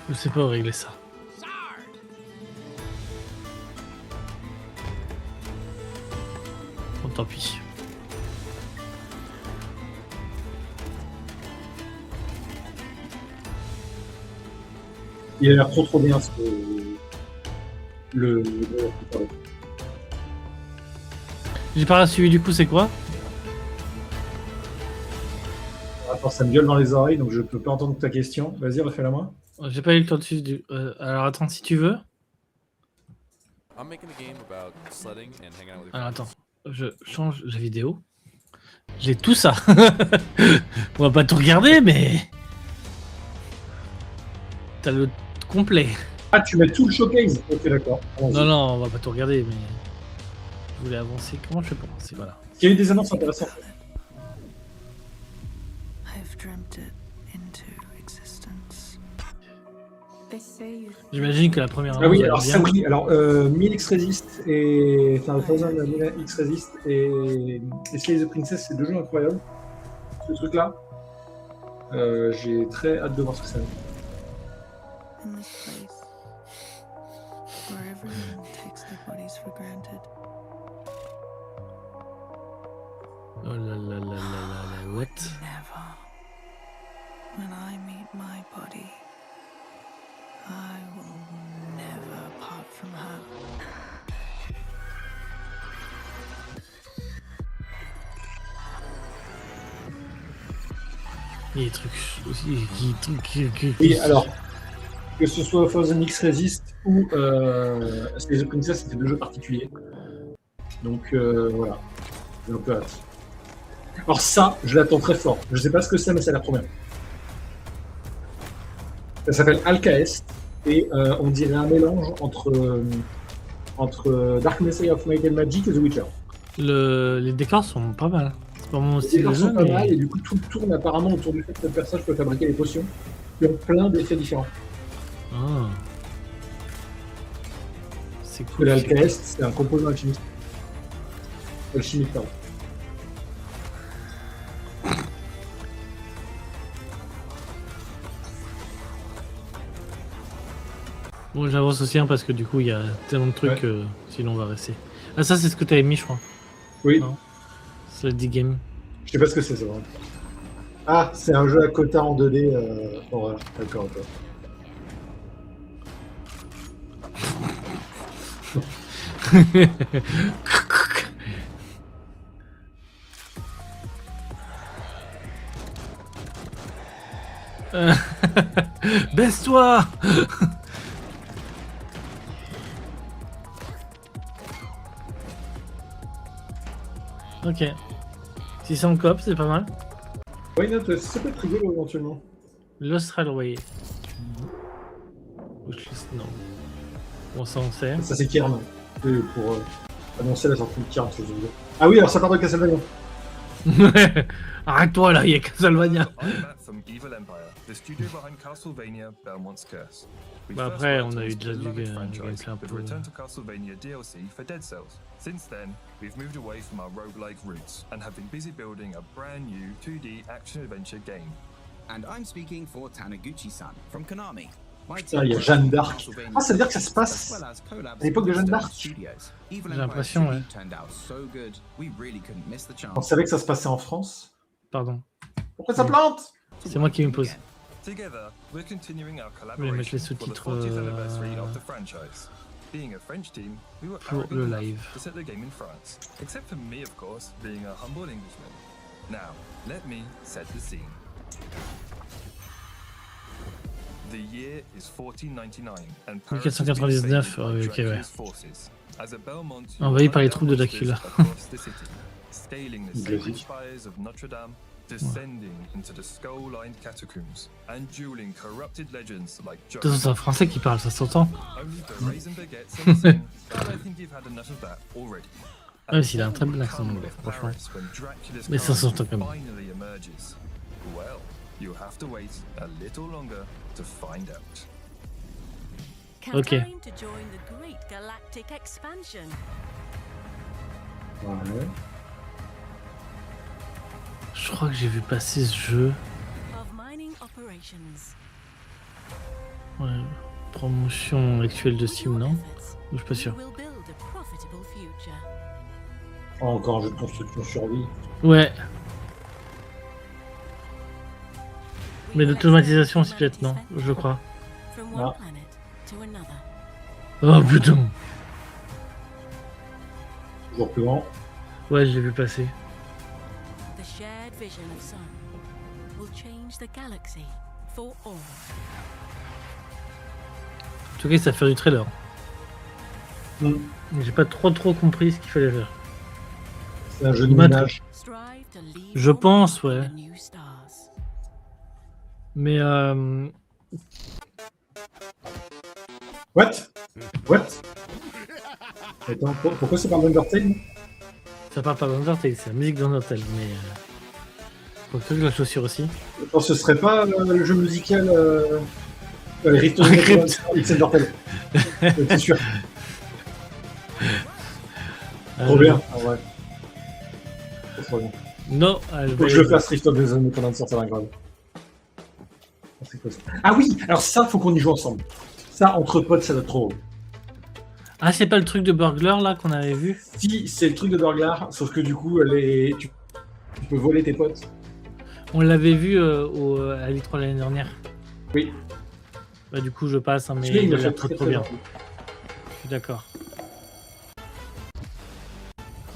Je sais pas où régler ça. Bon, tant pis. Il a l'air trop bien ce le... J'ai pas suivi du coup, c'est quoi? Attends, ça me gueule dans les oreilles, donc je peux pas entendre ta question. Vas-y, refais-la moi. J'ai pas eu le temps de suivre. Alors attends, si tu veux. Alors attends, je change la vidéo. J'ai tout ça. On va pas tout regarder, mais... T'as le complet. Ah, tu mets tout le showcase. Ok, d'accord. Non, non, on va pas tout regarder, mais... Je voulais avancer. Comment je fais pour avancer? Voilà. Il y a eu des annonces intéressantes. J'imagine que la première... Ah oui, alors ça oui. Alors, 1000 X Resist et... Enfin, 1000 X Resist et Slay the Princess, c'est deux jeux incroyables. Ce truc-là. J'ai très hâte de voir ce que ça donne. Oh là là là là là, what? When I meet my body, I will never part from her. Il y a des trucs aussi Oui, alors, que ce soit Frozen X Resist ou Slay the Princess, c'était deux jeux particuliers. Donc voilà, j'ai un peu hâte. Alors ça, je l'attends très fort. Je sais pas ce que c'est, mais ça a l'air trop bien. Ça s'appelle Alcaest et on dirait un mélange entre Dark Messiah of Might and Magic et The Witcher. Les décors sont pas mal. C'est pas mon Les style de décors jeu, sont pas mais... mal et du coup tout tourne apparemment autour du fait que le personnage peut fabriquer des potions qui ont plein d'effets différents. Ah. C'est cool. L'Alcaest, c'est un composant alchimique. Alchimique, pardon. Bon, j'avance aussi parce que du coup, il y a tellement de trucs que sinon on va rester. Ah, ça, c'est ce que t'avais mis, je crois. Oui. C'est le D-Game. Je sais pas ce que c'est, ça. Ah, c'est un jeu à quota en 2D. Bon, voilà, d'accord, ok. Baisse-toi. Ok. Si c'est en coop, c'est pas mal. Why not? Ça peut être rigolo éventuellement. Lost Railway. Non. Bon, ça on sait. Ça c'est Kern. Pour annoncer la sortie de Kern. Ah oui, alors ça part de Castlevania. Arrête-toi là, il y a Castlevania. Bah après, on a eu déjà du gameplay un peu. Since then, we've moved away from our roguelike roots and have been busy building a brand new 2D action-adventure game. And I'm speaking for Taniguchi-san from Konami. Putain, il y a Jeanne d'Arc. Ah, ça veut dire que ça se passe à l'époque de Jeanne d'Arc. J'ai l'impression, ouais. On savait que ça se passait en France. Pardon. Pourquoi ça plante? C'est moi qui me pose. Together, we're continuing our Je vais mettre les collaboration for the sous-titres 40th anniversary of the franchise. Being a French team, we were pour arrogant le enough live. to set the game in France. Except for me, of course, being a humble Englishman. Now, let me set the scene. The year is 1499 and Paris has been 1499, invaded by ok, ouais. Dracula's forces. As a Belmont, Envahi par les troupes de Dracula. across the city, scaling the sacred Logique. spires of Notre-Dame, descending into the skull-lined catacombs, and dueling corrupted legends like De toute façon, c'est un français qui parle, ça s'entend. only to raisin baguettes and sing, but I think you've had enough of that already. Même s'il a un très bon accent anglais, franchement. Mais ça s'entend quand même. Finally emerges. Well, you'll have to wait a little longer to find out. Ok. Time to join the great galactic expansion. Ouais. Je crois que j'ai vu passer ce jeu. Of mining operations. Ouais. Promotion actuelle de Steam, non? Je suis pas sûr. Will build a profitable future. Encore un jeu de construction survie. Ouais. Mais d'automatisation aussi peut-être, non? Je crois. From Ah. one planet to another. Oh putain. Toujours plus grand. Ouais, je l'ai vu passer. The shared vision of Sun will change the galaxy for all. En tout cas, ça fait du trailer. J'ai pas trop compris ce qu'il fallait faire. C'est un jeu de Mat- ménage. Strive to lead Je pense, ouais. the new stars. Mais What? What? Attends, pourquoi c'est pas Undertale? ça parle pas d'Undertale, c'est la musique d'Undertale. Mais faut que la chaussure aussi. Je pense que ce serait pas le jeu musical Rift of Crypt. Undertale. C'est sûr. Trop bien. Ah ouais. C'est trop bien. Non, Faut que je le fasse Rift of the Zone pendant de sortir la grave. Ah oui, alors ça, faut qu'on y joue ensemble. Ça, entre potes, ça doit être trop. Ah, c'est pas le truc de burglar là qu'on avait vu? Si, c'est le truc de burglar, sauf que du coup, tu peux voler tes potes. On l'avait vu à l'E3 l'année dernière. Oui. Bah du coup je passe, hein, mais Celui-là, il il me a fait l'air très, trop très bien. bien. Je suis d'accord.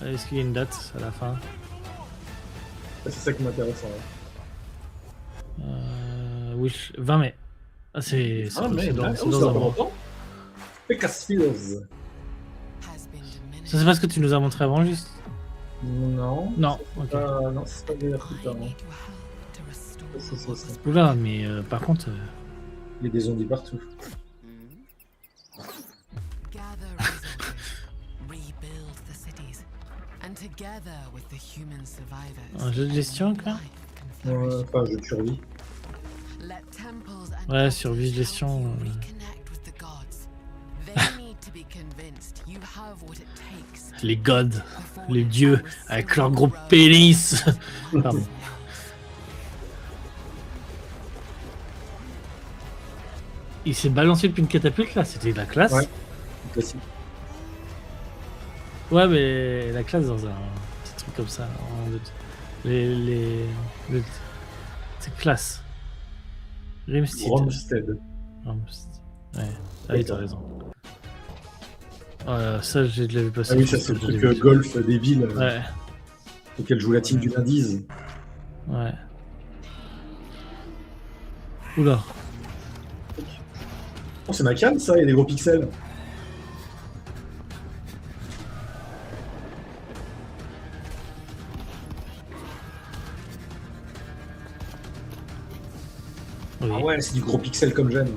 Est-ce qu'il y a une date à la fin? C'est ça qui m'intéresse. Ouais. Oui, 20 mai. Ah c'est mais c'est dans, là, c'est oh, dans ça un va pas mois. longtemps. Pegasus. Ça c'est pas ce que tu nous as montré avant juste? Non. Non, ok. Non, c'est pas des trucs avant. Ça. Oula, mais par contre... Il y a des zombies partout. Un jeu de gestion quoi? Pas un jeu de survie. Ouais, survie, gestion... Les gods, les dieux, avec leur gros pénis. Pardon. Il s'est balancé depuis une catapulte là, c'était de la classe. Ouais, classique. Ouais, mais la classe dans un petit truc comme ça. C'est classe. Romstead. Ouais, ah oui, t'as raison. Ça, j'ai de la vu passer. Ah oui, ça c'est le truc golf des villes. Ouais. Auquel joue la team du Lindiz. Ouais. Oula. Oh, c'est ma cam ça, il y a des gros pixels. Oui. Ah ouais, c'est du gros pixel comme j'aime.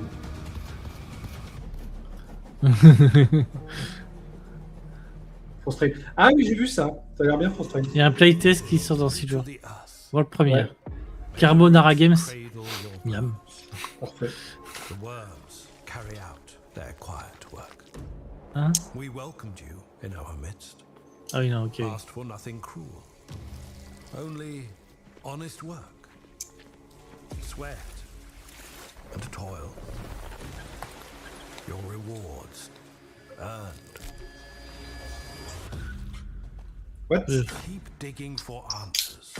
Frustrate. Ah oui, j'ai vu ça. Ça a l'air bien Frustrate. Il y a un playtest qui sort dans 6 jours. World Premiere. Carbonara Games. Miam. Parfait. The worms carry out their quiet work. Hein? We welcomed you in our midst. Ah oui, non, ok. Asked for nothing cruel. Only honest work. Sweat and toil. Your rewards earned. What? Keep digging for answers.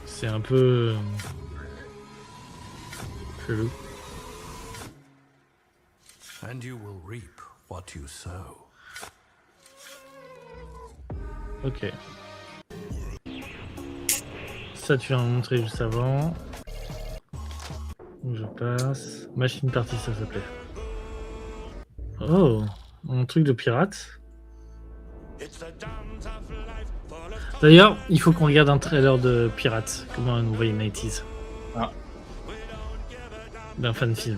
C'est un peu chelou. And you will reap what you sow. Ok. Ça tu viens de montrer juste avant. Donc je passe. Machine party ça s'appelait. Oh, un truc de pirate. D'ailleurs, il faut qu'on regarde un trailer de Pirates, comme un nouveau 90s. Ah. D'un fan film.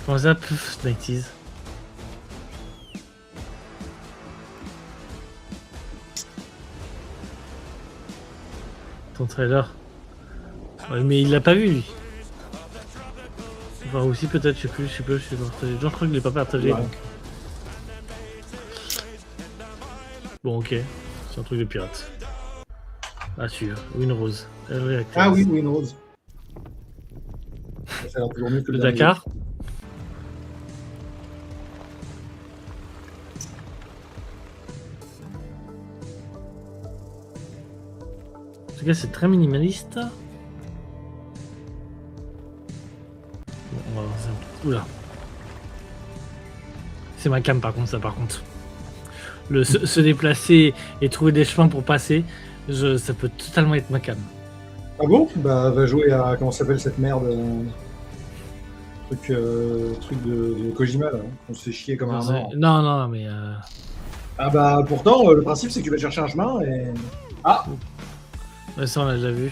Comment ça, 90s? Ton trailer. Ouais, mais il l'a pas vu lui. Enfin aussi peut-être, je sais plus, je sais partagé. Je crois que je l'ai pas partagé. Ouais. Donc. Bon ok, c'est un truc de pirate. Ah sûr, Winrose. Ah oui, Winrose. Ça a l'air toujours mieux que le dernier. Dakar. En tout cas, c'est très minimaliste. Bon, on va voir ça. Oula. C'est ma cam par contre, ça par contre. Se déplacer et trouver des chemins pour passer, ça peut totalement être ma cam. Ah bon? Bah va jouer à comment s'appelle cette merde truc de Kojima là, on se fait chier comme un mort. Non mais Ah bah pourtant le principe c'est que tu vas chercher un chemin et... Ah! Ouais, ça on l'a déjà vu.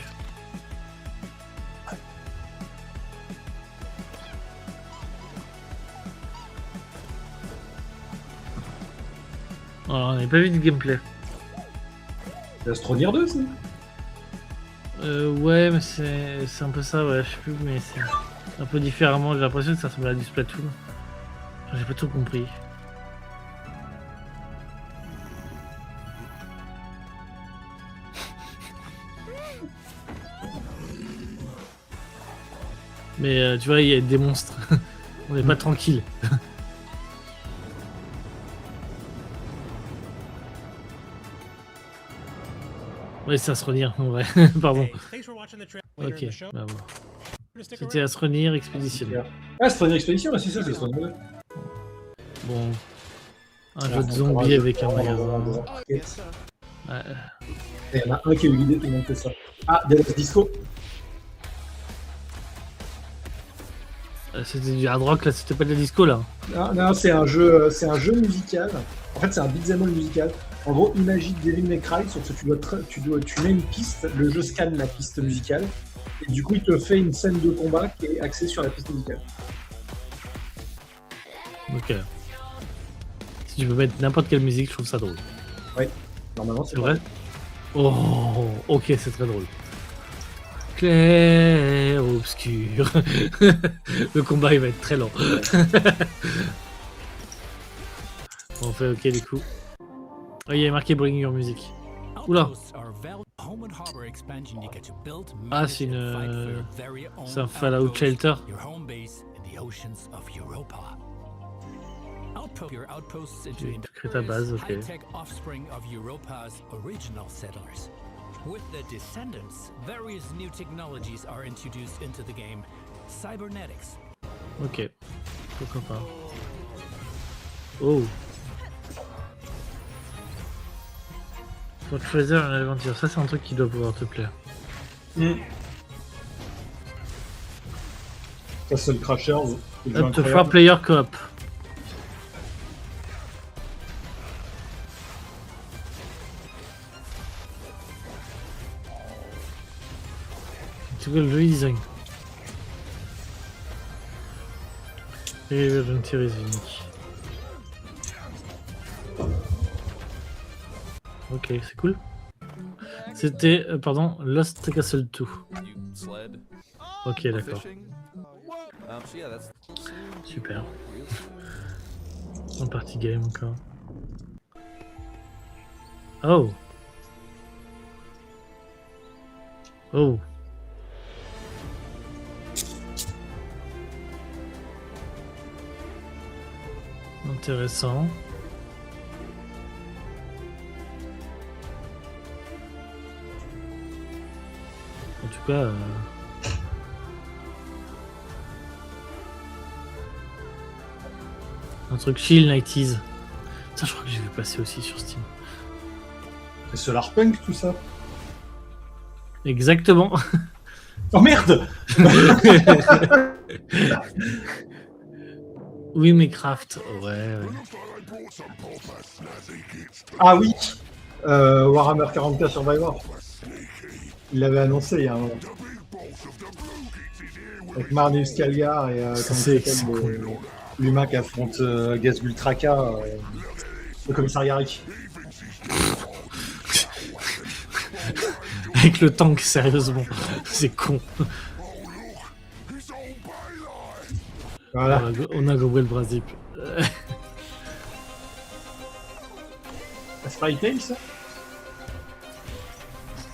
Alors, on n'avait pas vu de gameplay. C'est Astroneer 2 c'est? Ouais mais c'est un peu ça, ouais, je sais plus, mais c'est un peu différemment, j'ai l'impression que ça ressemble à du Splatoon. Enfin, j'ai pas tout compris. Mais tu vois, il y a des monstres. On n'est pas tranquille. Ouais, c'est Astroneer, en vrai. Pardon. Ok, bah bon. C'était Astroneer Expedition. Ah, Astroneer Expedition, c'est ça, c'est Astroneer 2. Bon. Un jeu de zombies avec un magasin. Ouais. Il y en a un qui a eu l'idée, tout le monde fait ça. Ah, Deluxe Disco. C'était du hard rock là, c'était pas de la disco là. Non, c'est un jeu musical. En fait, c'est un beat'em all musical. En gros, imagine Devil May Cry, sauf que tu mets une piste, le jeu scanne la piste musicale, et du coup, il te fait une scène de combat qui est axée sur la piste musicale. Ok. Si tu peux mettre n'importe quelle musique, je trouve ça drôle. Ouais, normalement c'est vrai. Oh, ok, c'est très drôle. Clair, obscur. Le combat il va être très lent. On fait ok du coup. Oh, il y a marqué Bring Your Music. Oula. Ah, c'est une. C'est un Fallout Shelter. Tu crées ta base, ok. With the descendants, various new technologies are introduced into the game. Cybernetics. Ok. Pourquoi pas. Oh. For Treasure and Adventure, ça c'est un truc qui doit pouvoir te plaire. Ça c'est le Crashers. Up to 4 player co-op. Tu vois le joli design. Et une série unique. Ok, c'est cool. C'était, pardon, Lost Castle 2. Ok, d'accord. Super. En partie game encore. Oh. Oh. Intéressant. En tout cas, un truc chill 90s. Ça, je crois que j'ai vu passer aussi sur Steam. C'est Solarpunk tout ça. Exactement. Oh merde. Oui, mais Craft, ouais. Ah oui, Warhammer 40K Survivor. Il l'avait annoncé il y a un moment. Avec Marnius Calgar et l'humain qui affronte Gazgul Traka, le commissariat Rick. Avec le tank, sérieusement. C'est con. Voilà. On a gobé le Brasip. C'est pas Hytale ça?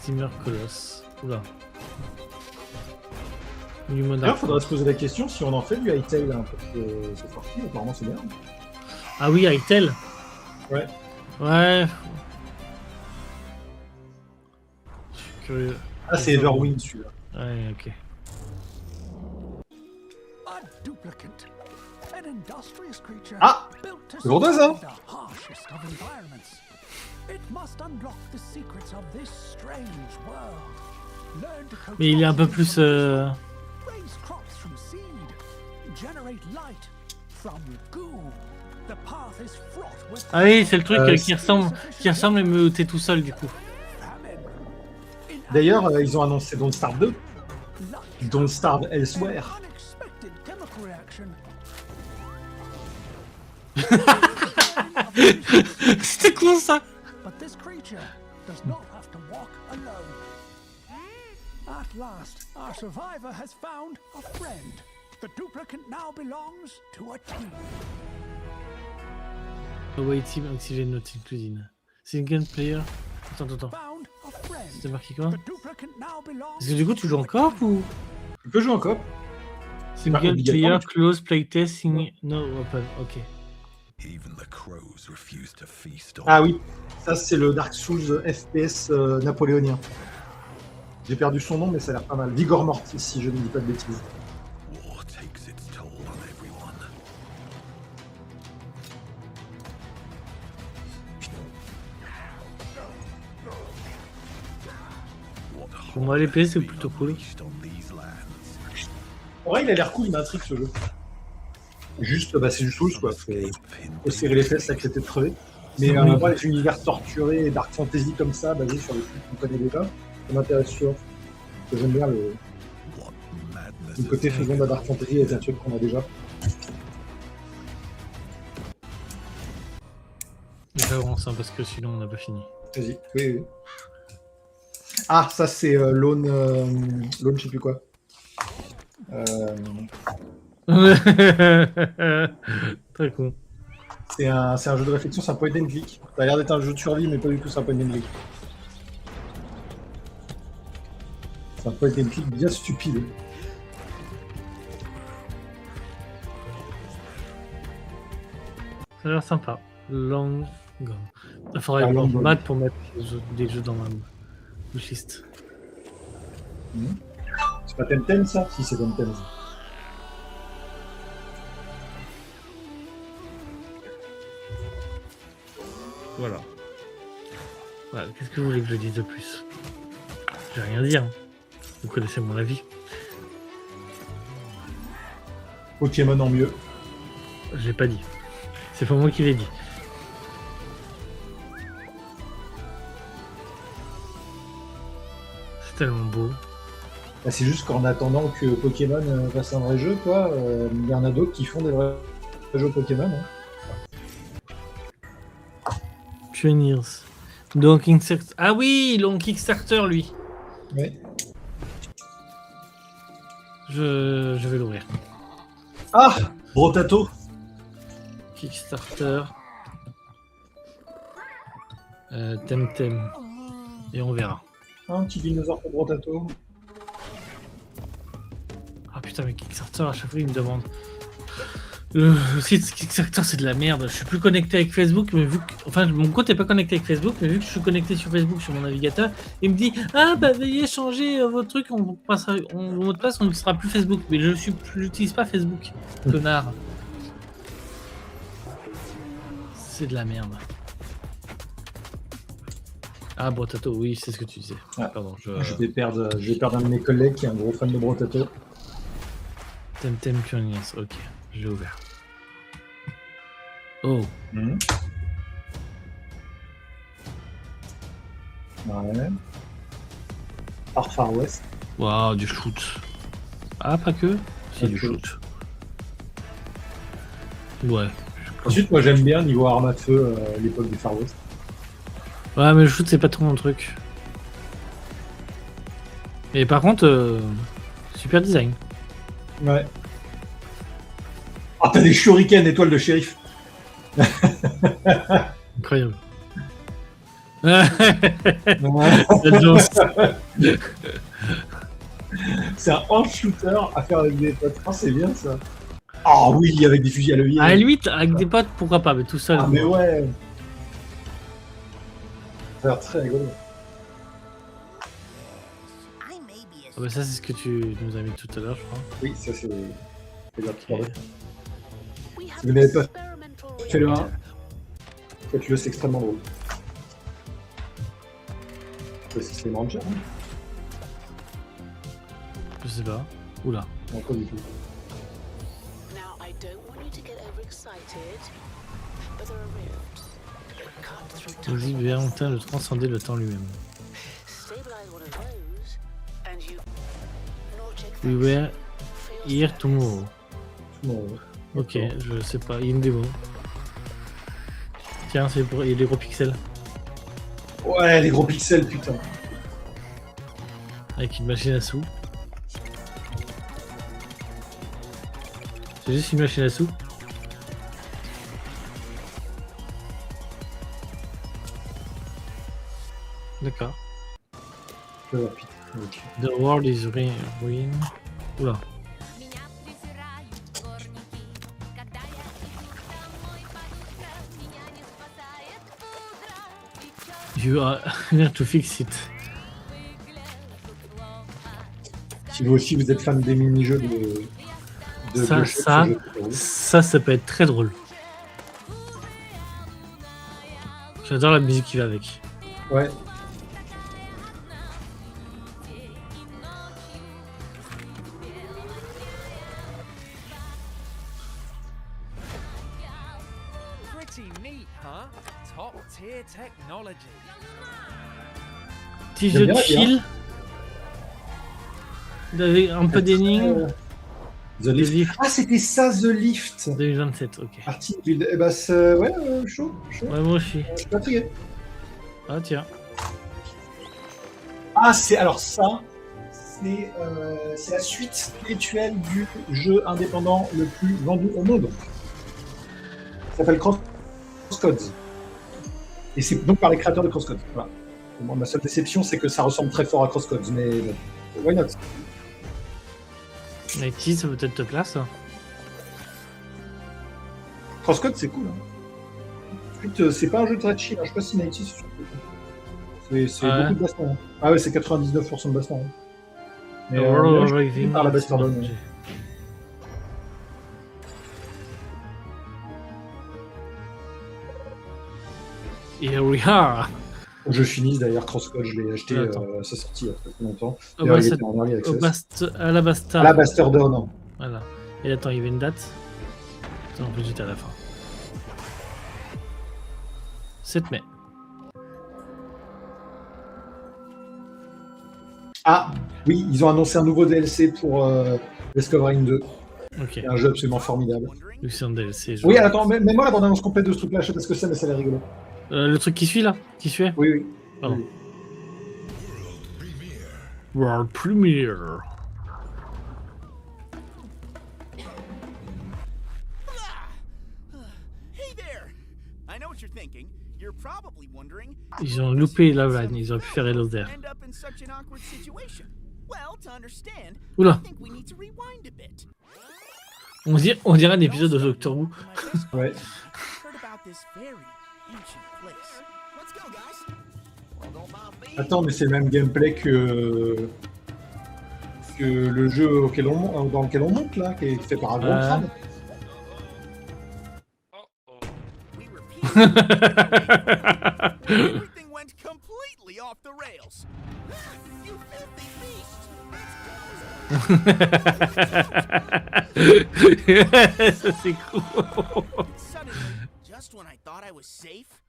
Steamer Coloss. Oula. D'ailleurs, faudrait se poser la question si on en fait du Hytale, hein, parce que c'est sorti, apparemment c'est bien. Ah oui, Hytale. Ouais. Ouais. Je suis curieux. Ah, c'est Everwind celui-là. Ouais, ok. Ah, c'est Lourdes, hein. Mais il est un peu plus... Ah oui, c'est le truc qui ressemble mais t'es tout seul du coup. D'ailleurs, ils ont annoncé Don't Starve 2. Don't Starve Elsewhere. C'était con ça. At last, our survivor has found a friend. The duplicate now belongs to a team. Away team oxygène not included. Single player. Attends. C'était marqué quoi? Est-ce que du coup tu joues en coop ou? Tu peux jouer en coop. Single player close playtest no weapon. Ok. Ah oui, ça c'est le Dark Souls FPS napoléonien. J'ai perdu son nom mais ça a l'air pas mal. Vigor Mortis si je ne dis pas de bêtises. Pour moi l'épée c'est plutôt cool. En vrai il a l'air cool, il m'intrigue ce jeu. Juste, c'est du Souls quoi, faut serrer les fesses, accepter de crever. Mais moi les univers torturés et Dark Fantasy comme ça, basés sur les trucs qu'on connaît déjà, ça m'intéresse toujours. J'aime bien le côté faisant de la Dark Fantasy avec un truc qu'on a déjà. J'avance hein, parce que sinon on n'a pas fini. Vas-y, oui. Ah, ça c'est Lone, je sais plus quoi. Très con. C'est un jeu de réflexion, c'est un point and click. Ça a l'air d'être un jeu de survie, mais pas du tout, c'est un point and click. C'est un point and click bien stupide. Ça a l'air sympa. Long Gone. Il faudrait avoir maths pour mettre des jeux dans ma wishlist. C'est pas Temtem ça? Si, c'est Temtem. Voilà. Qu'est-ce que vous voulez que je dise de plus? Je vais rien dire. Vous connaissez mon avis. Pokémon en mieux. J'ai pas dit. C'est pas moi qui l'ai dit. C'est tellement beau. Bah, c'est juste qu'en attendant que Pokémon fasse un vrai jeu, quoi, il y en a d'autres qui font des vrais jeux Pokémon. Hein. Pioneers. Donc Kickstarter. Ah oui, long Kickstarter lui. Oui. Je vais l'ouvrir. Ah, Brotato. Kickstarter. Temtem. Et on verra. Un petit dinosaure pour Brotato. Ah putain, mais Kickstarter, à chaque fois, il me demande. Le site Kickstarter, c'est de la merde. Je suis plus connecté avec Facebook, mais vu que... Enfin, mon compte n'est pas connecté avec Facebook, mais vu que je suis connecté sur Facebook sur mon navigateur, il me dit ah bah veuillez changer votre truc, on passera, mon mot de passe, on ne sera plus Facebook. Mais j'utilise pas Facebook, connard. C'est de la merde. Ah, Brotato, oui, c'est ce que tu disais. Ah, pardon, je vais perdre un de mes collègues qui est un gros fan de Brotato. Temtem Curious, ok, je l'ai ouvert. Oh. Ouais. Far West. Waouh, du shoot. Ah, pas que. C'est du shoot. Ouais. Ensuite, moi j'aime bien niveau arme à feu l'époque du Far West. Ouais, mais le shoot, c'est pas trop mon truc. Et par contre, super design. Ouais. Ah, t'as des shurikens étoiles de shérif. Incroyable. C'est un hand shooter à faire avec des potes. Ah, c'est bien ça. Ah oui, avec des fusils à levier. À lui, avec des potes, pourquoi pas, mais tout seul. Ah, mais ouais. Ça a l'air très rigolo. Ah bah ça, c'est ce que tu nous as mis tout à l'heure, je crois. Oui, ça c'est la petite. Si vous n'avez pas fait le 1, faites-le, c'est extrêmement drôle. C'est les Rangers, hein. Je sais pas. Oula. Non, pas du tout. Vas-y, Valentin de transcender le temps lui-même. We were here tomorrow. Ok, je sais pas, il y a une démo. Tiens, c'est pour... il y a des gros pixels. Ouais, les gros pixels, putain. Avec une machine à sous. C'est juste une machine à sous. D'accord. The world is ruin. Oula. You are here to fix it. Si vous aussi vous êtes fan des mini-jeux de ça peut être très drôle. J'adore la musique qui va avec. Ouais. Petit jeu de chill. Avec un peu d'énigmes. The Lift. Ah, c'était ça, The Lift. 2027, ok. Partie build. Eh bah, ouais, chaud. Ouais, moi aussi. Je suis fatigué. Ah, tiens. Ah, alors ça, c'est la suite spirituelle du jeu indépendant le plus vendu au monde. Ça s'appelle Crosscodes. Et c'est donc par les créateurs de Crosscodes. Voilà. Bon, ma seule déception, c'est que ça ressemble très fort à Crosscodes, mais why not? Nighty, ça peut-être te place. Hein. Crosscode, c'est cool. Hein. Ensuite, c'est pas un jeu très chill. Hein. Je sais pas si Nighty, c'est beaucoup de baston. Hein. Ah ouais, c'est 99% de baston. Hein. Mais par la Bastardon. Here we are. Je finis d'ailleurs Crosscode, je l'ai acheté à sa sortie il y a pas longtemps. À la Bastard. À la Bastardon. Voilà. Et attends, il y avait une date. En plus, j'étais à la fin. 7 mai. Ah, oui, ils ont annoncé un nouveau DLC pour Discovering 2. Ok. Un jeu absolument formidable. C'est un DLC. Oui, attends, mets-moi la bande-annonce complète de ce truc-là, je sais pas ce que c'est, mais ça a l'air rigolo. Le truc qui suit là? Qui suit? Oui. Pardon. World Premiere. I know what you're thinking. You're probably wondering. Ils ont loupé la vanne, ils auraient pu faire Hello There. End up in such an awkward situation. Well, to understand, Oula. I think we need to rewind a bit. On dirait un épisode de Doctor Who. Ouais. Heard about this very ancient place. Let's go, guys. Attends, mais c'est le même gameplay que le jeu dans lequel on monte là, qui est fait par Avantcrad. Everything went completely off the rails. You filthy beast! Ça c'est cool. Suddenly, just when I thought I was safe.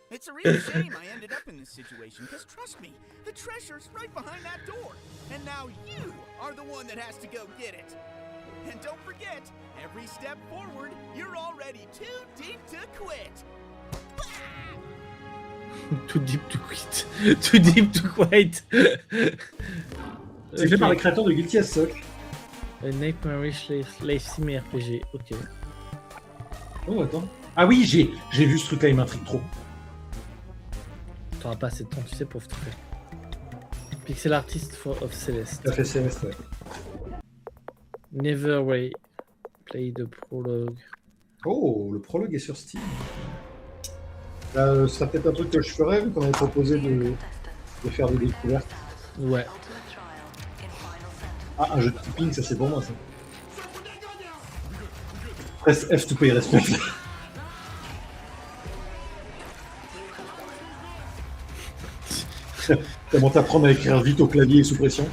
It's a real shame I ended up in this situation, because trust me, the treasure's right behind that door. And now you are the one that has to go get it. And don't forget, every step forward, you're already too deep to quit. Too deep to quit. Too deep to quit. C'est fait par les créateurs de Guilty as Such. Nightmarish Sim RPG, ok. Oh, attends. Ah oui, j'ai vu ce truc-là, il m'intrigue trop. T'auras pas assez de temps, tu sais, pour te faire. Pixel Artist of Celeste. Ça fait Celeste, ouais. Never Way. Play the prologue. Oh, le prologue est sur Steam. Ce serait peut-être un truc que je ferais, vu qu'on avait proposé de faire des découvertes. Ouais. Ah, un jeu de tipping, ça c'est pour moi, ça. Press F to pay respect. Comment t'apprendre à écrire vite au clavier et sous pression.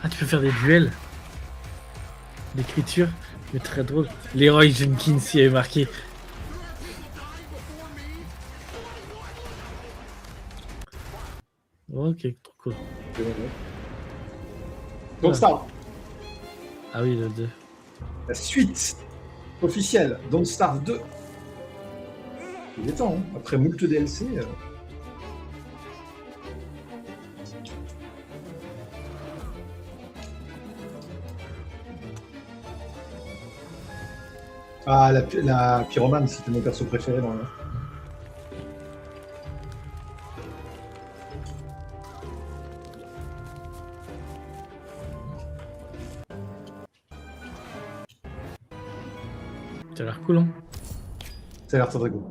Ah, tu peux faire des duels d'écriture, mais très drôle. Leroy Jenkins y avait marqué. Ok, trop cool. Don't Starve. Ah oui, le 2. La suite officielle, Don't Starve 2. Il est temps, hein. Après moult DLC. Ah, la pyromane, c'était mon perso préféré dans le... Ça a l'air cool, hein. Ça a l'air très cool.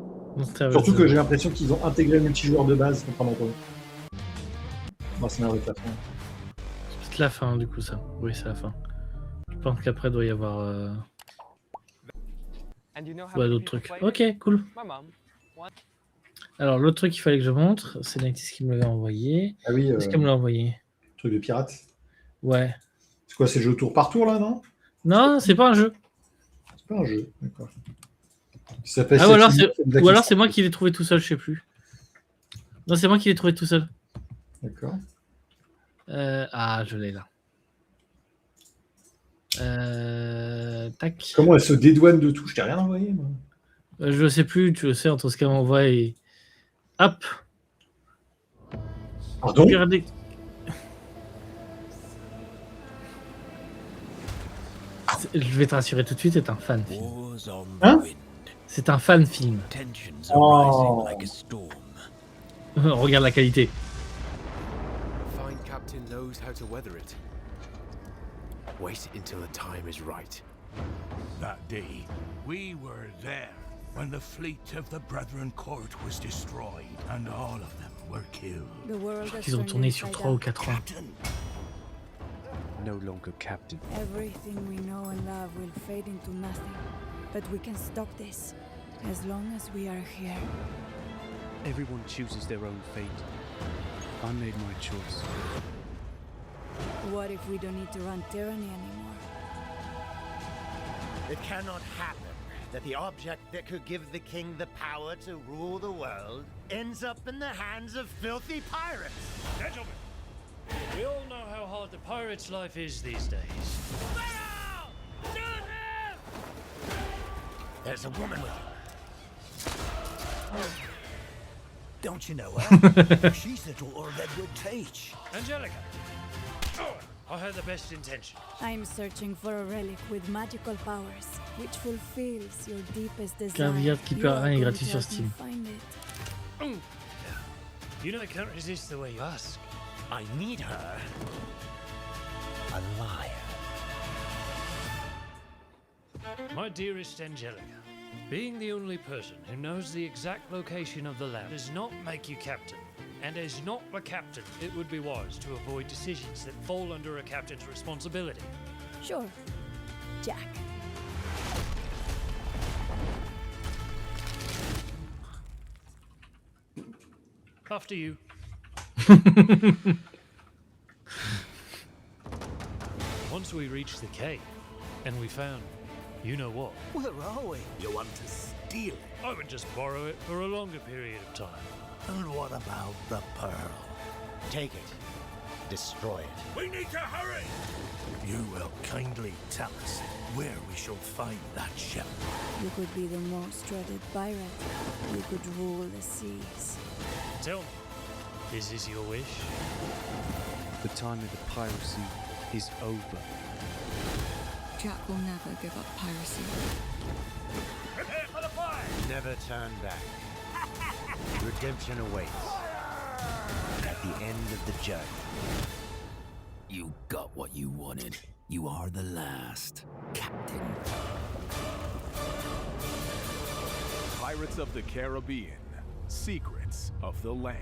Surtout que j'ai l'impression qu'ils ont intégré le multijoueur de base, contrairement pour eux. Moi, ça m'arrive la fin. C'est peut-être la fin, du coup, ça. Oui, c'est la fin. Je pense qu'après, il doit y avoir... Ouais, d'autres trucs. Ok, cool. Alors, l'autre truc qu'il fallait que je montre, c'est Nightis qui me l'avait envoyé. Ah oui. Qu'est-ce qu'elle me l'a envoyé? Truc de pirate. Ouais. C'est quoi, c'est le jeu tour par tour, là, non? Non, c'est pas un jeu. C'est pas un jeu, d'accord. Ah, ou alors c'est moi qui l'ai trouvé tout seul, je sais plus. Non, c'est moi qui l'ai trouvé tout seul. D'accord. Ah, je l'ai là. Tac. Comment elle se dédouane de tout? Je t'ai rien envoyé, moi. Je sais plus, tu le sais, entre ce qu'elle m'envoie et... Hop. Pardon? Regardez. Je vais te rassurer tout de suite, c'est un fan film. Hein? C'est un fan film. Oh. Regarde la qualité. Fine captain knows how to weather it. Wait until the time is right. That day, we were there when the fleet of the Brethren Court was destroyed and all of them were killed. The world Je crois has qu'ils ont turned tourné sur inside 3 ou out. 4 ans. No longer captain. Everything we know and love will fade into nothing. But we can stop this as long as we are here. Everyone chooses their own fate. I made my choice. What if we don't need to run tyranny anymore? It cannot happen that the object that could give the king the power to rule the world ends up in the hands of filthy pirates. Gentlemen, we all know how hard the pirate's life is these days. There's a woman with him. Don't you know her? She's little Lord Edward Teach. Angelica! Oh, I had the best intention. I'm searching for a relic with magical powers, which fulfills your deepest desire. Caviar Keeper 1 est gratuit sur Steam. Find it. You know I can't resist the way you ask. I need her alive. My dearest Angelica, being the only person who knows the exact location of the lamp does not make you captain. And as not a captain, it would be wise to avoid decisions that fall under a captain's responsibility. Sure, Jack. After you. Once we reached the cave, and we found, you know what? Where are we? You want to steal it? I would just borrow it for a longer period of time. And what about the pearl? Take it. Destroy it. We need to hurry! You will kindly tell us where we shall find that ship. You could be the most dreaded pirate. You could rule the seas. Tell me, is this your wish? The time of the piracy is over. Jack will never give up piracy. Prepare for the fire! Never turn back. Redemption awaits. At the end of the journey. You got what you wanted. You are the last captain. Pirates of the Caribbean. Secrets of the Lamb.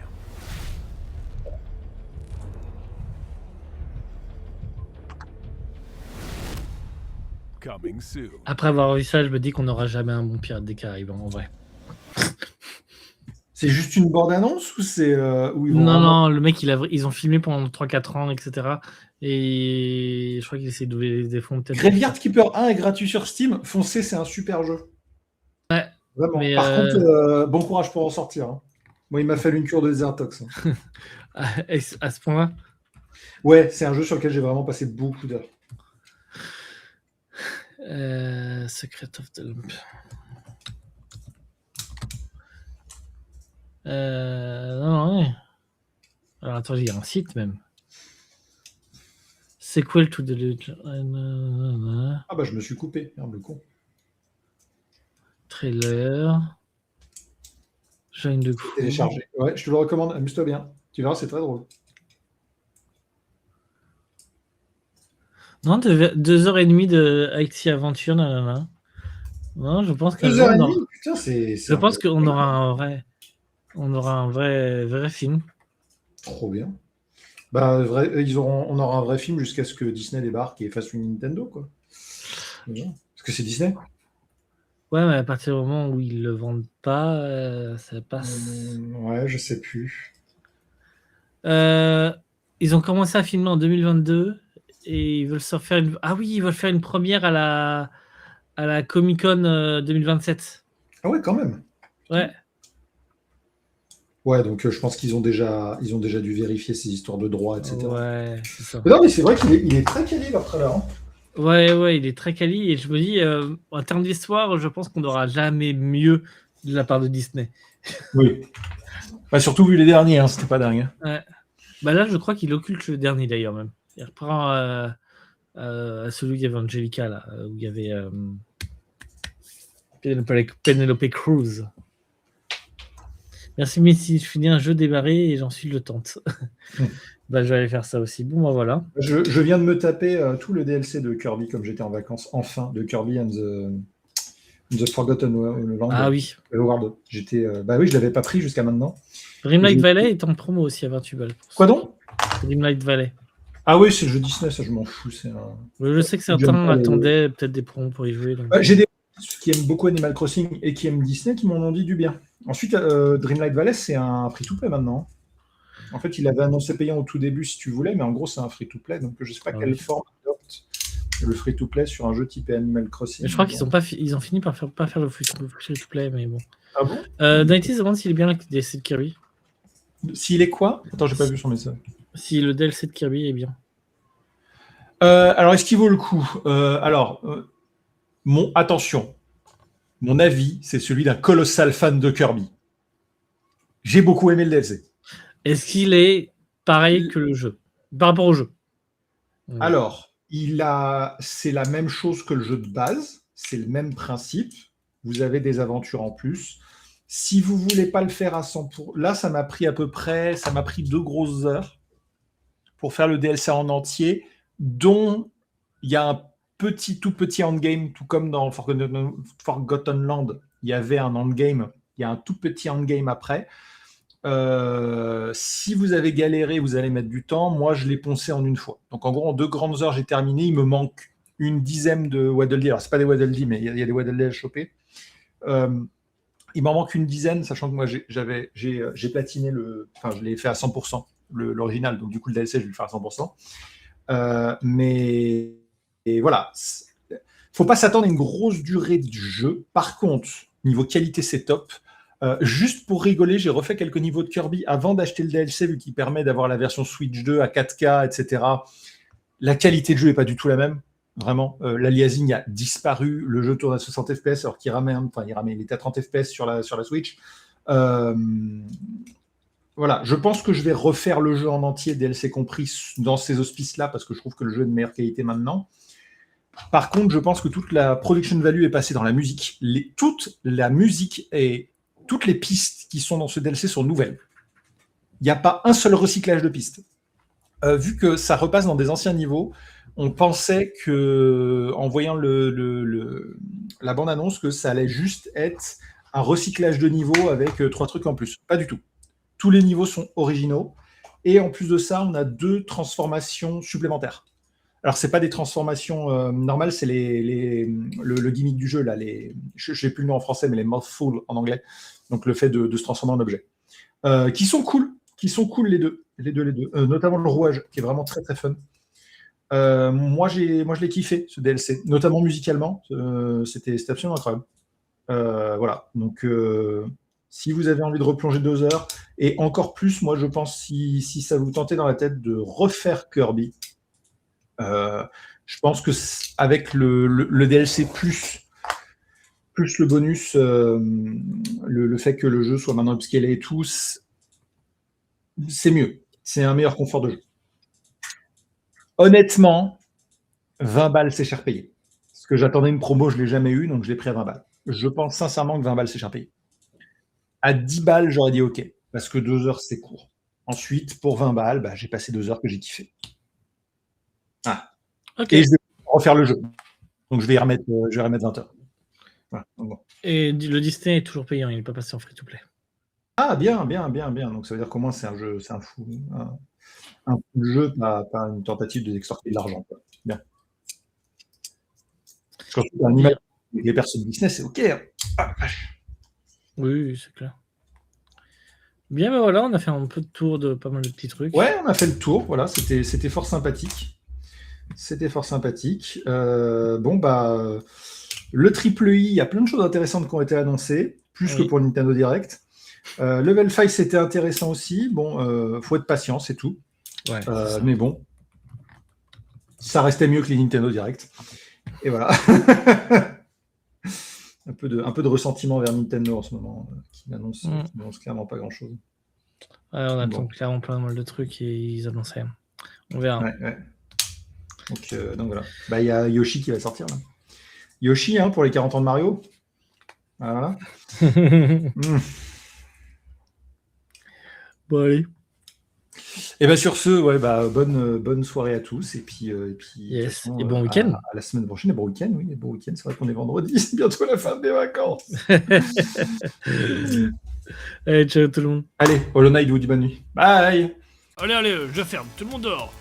Coming soon. Après avoir vu ça, je me dis qu'on n'aura jamais un bon Pirate des Caraïbes, en vrai. C'est juste une bande-annonce ou c'est où ils vont Non, vraiment- non, le mec, ils ont filmé pendant 3-4 ans, etc. Et je crois qu'il essaie de lever des fonds, peut-être. Graveyard Keeper 1 est gratuit sur Steam. Foncez, c'est un super jeu. Ouais. Vraiment. Mais, Par contre, bon courage pour en sortir. Hein. Moi, il m'a fallu une cure de désintox. Hein. À ce point-là. Ouais, c'est un jeu sur lequel j'ai vraiment passé beaucoup d'heures. Secret of the Lamp. Non, ouais. Alors attends, il y a un site même. Sequel to the Ah bah je me suis coupé, merde le con. Trailer. Join de crew. Téléchargé. Ouais, je te le recommande, amuse-toi bien. Tu verras, c'est très drôle. Non, 2h30 de IT Aventure, nanana. Non, je pense qu'un jour, 2h30, putain, c'est. je pense qu'on aura un vrai. On aura un vrai film. Trop bien. Bah, on aura un vrai film jusqu'à ce que Disney débarque et fasse une Nintendo, quoi. Bien. Parce que c'est Disney. Ouais, mais à partir du moment où ils le vendent pas, ça passe. Ouais, je sais plus. Ils ont commencé à filmer en 2022 et ils veulent se faire une... Ah oui, ils veulent faire une première à la Comic-Con 2027. Ah ouais, quand même. Ouais. Ouais, donc je pense qu'ils ont déjà dû vérifier ces histoires de droits, etc. Ouais, c'est ça. Mais non, mais c'est vrai qu'il est très quali, leur trailer. Hein. Ouais, il est très quali et je me dis, en termes d'histoire, je pense qu'on n'aura jamais mieux de la part de Disney. Oui. Bah, surtout vu les derniers, hein, c'était pas dingue. Hein. Ouais. Bah là, je crois qu'il occulte le dernier d'ailleurs même. Il reprend celui où il y avait Angelica, là, où il y avait Penelope Cruz. Merci, mais si je finis un jeu débarré et j'en suis le tente. Bah, je vais aller faire ça aussi. Bon, bah voilà. Je viens de me taper tout le DLC de Kirby comme j'étais en vacances, enfin, de Kirby and the Forgotten Land. Ah oui. World. Bah oui, je l'avais pas pris jusqu'à maintenant. Dreamlight Valley est en promo aussi à 28 balles. Quoi donc? Dreamlight Valley. Ah oui, c'est le jeu Disney, ça je m'en fous. Je sais que certains attendaient peut-être des promos pour y jouer. Donc... J'ai des qui aiment beaucoup Animal Crossing et qui aiment Disney qui m'en ont dit du bien. Ensuite, Dreamlight Valley, c'est un free-to-play maintenant. En fait, il avait annoncé payant au tout début si tu voulais, mais en gros, c'est un free-to-play. Donc, je ne sais pas quelle forme adopte le free-to-play sur un jeu type Animal Crossing. Mais je crois qu'ils ils ont fini par pas faire le free-to-play, mais bon. Ah bon? Nighty se demande s'il est bien le DLC de Kirby. S'il est quoi? Attends, j'ai pas vu son message. Si le DLC de Kirby est bien. Alors, est-ce qu'il vaut le coup? Attention, mon avis, c'est celui d'un colossal fan de Kirby. J'ai beaucoup aimé le DLC. Est-ce qu'il est pareil que le jeu par rapport au jeu? Alors, c'est la même chose que le jeu de base, c'est le même principe. Vous avez des aventures en plus. Si vous voulez pas le faire à 100%, là, ça m'a pris 2 grosses heures pour faire le DLC en entier, dont il y a un tout petit endgame, tout comme dans Forgotten Land, il y avait un endgame, il y a un tout petit endgame après. Si vous avez galéré, vous allez mettre du temps. Moi, je l'ai poncé en une fois. Donc, en gros, en 2 grandes heures, j'ai terminé. Il me manque une dizaine de Waddle Dee. Alors, c'est pas des Waddle Dee, mais il y a des Waddle Dee à choper. Il m'en manque une dizaine, sachant que moi, j'ai platiné je l'ai fait à 100%, l'original. Donc, du coup, le DLC, je vais le faire à 100%. Mais voilà. Faut pas s'attendre à une grosse durée du jeu. Par contre, niveau qualité, c'est top. Juste pour rigoler, j'ai refait quelques niveaux de Kirby avant d'acheter le DLC, vu qu'il permet d'avoir la version Switch 2 à 4K, etc. La qualité de jeu n'est pas du tout la même, vraiment. L'aliasing a disparu, le jeu tourne à 60 FPS, alors qu'il il était à 30 FPS sur la Switch. Voilà, je pense que je vais refaire le jeu en entier, DLC compris, dans ces auspices-là, parce que je trouve que le jeu est de meilleure qualité maintenant. Par contre, je pense que toute la production value est passée dans la musique. Toute la musique et toutes les pistes qui sont dans ce DLC sont nouvelles. Il n'y a pas un seul recyclage de pistes. Vu que ça repasse dans des anciens niveaux, on pensait que, en voyant la bande-annonce, que ça allait juste être un recyclage de niveaux avec 3 trucs en plus. Pas du tout. Tous les niveaux sont originaux. Et en plus de ça, on a 2 transformations supplémentaires. Alors, ce n'est pas des transformations normales, c'est le gimmick du jeu, là, je n'ai plus le nom en français, mais les mouthful en anglais. Donc, le fait de se transformer en objet. Qui sont cool les deux. Notamment le rouage, qui est vraiment très, très fun. Moi, je l'ai kiffé, ce DLC. Notamment musicalement. C'était absolument incroyable. Voilà. Donc, si vous avez envie de replonger 2 heures, et encore plus, moi, je pense, si ça vous tentait dans la tête de refaire Kirby, je pense que avec le DLC plus le bonus, le fait que le jeu soit maintenant upscalé et tout, c'est mieux. C'est un meilleur confort de jeu. Honnêtement, 20 balles, c'est cher payé. Parce que j'attendais une promo, je ne l'ai jamais eu, donc je l'ai pris à 20 balles. Je pense sincèrement que 20 balles, c'est cher payé. À 10 balles, j'aurais dit OK, parce que 2 heures, c'est court. Ensuite, pour 20 balles, j'ai passé 2 heures que j'ai kiffé. Okay. Et je vais refaire le jeu. Donc je vais y remettre 20 heures. Voilà, bon. Et le Disney est toujours payant, il n'est pas passé en free-to-play. Ah, bien. Donc ça veut dire qu'au moins c'est un jeu, c'est un full jeu, pas une tentative d'extorquer de l'argent. Bien. Quand tu as un image avec les personnes Disney, c'est OK. Oui, c'est clair. Bien, voilà, on a fait un peu de tour de pas mal de petits trucs. Ouais, on a fait le tour, voilà, c'était fort sympathique. Le triple I, il y a plein de choses intéressantes qui ont été annoncées, plus que pour le Nintendo Direct. Level 5, c'était intéressant aussi. Bon, faut être patient, c'est tout. Ouais, mais bon, ça restait mieux que les Nintendo Direct. Et voilà. un peu de ressentiment vers Nintendo en ce moment, qui n'annonce clairement pas grand-chose. Ouais, on attend clairement plein de trucs et ils annoncent rien. On verra. Ouais. Donc voilà. Il y a Yoshi qui va sortir là. Yoshi, pour les 40 ans de Mario. Voilà. Bon, allez. Et sur ce, bonne soirée à tous. Et puis yes. Et bon week-end. À la semaine prochaine. Et bon week-end, oui. Et bon week-end. C'est vrai qu'on est vendredi. C'est bientôt la fin des vacances. Allez, ciao tout le monde. Allez, Hollow Knight vous dit bonne nuit. Bye. Allez, je ferme. Tout le monde dehors.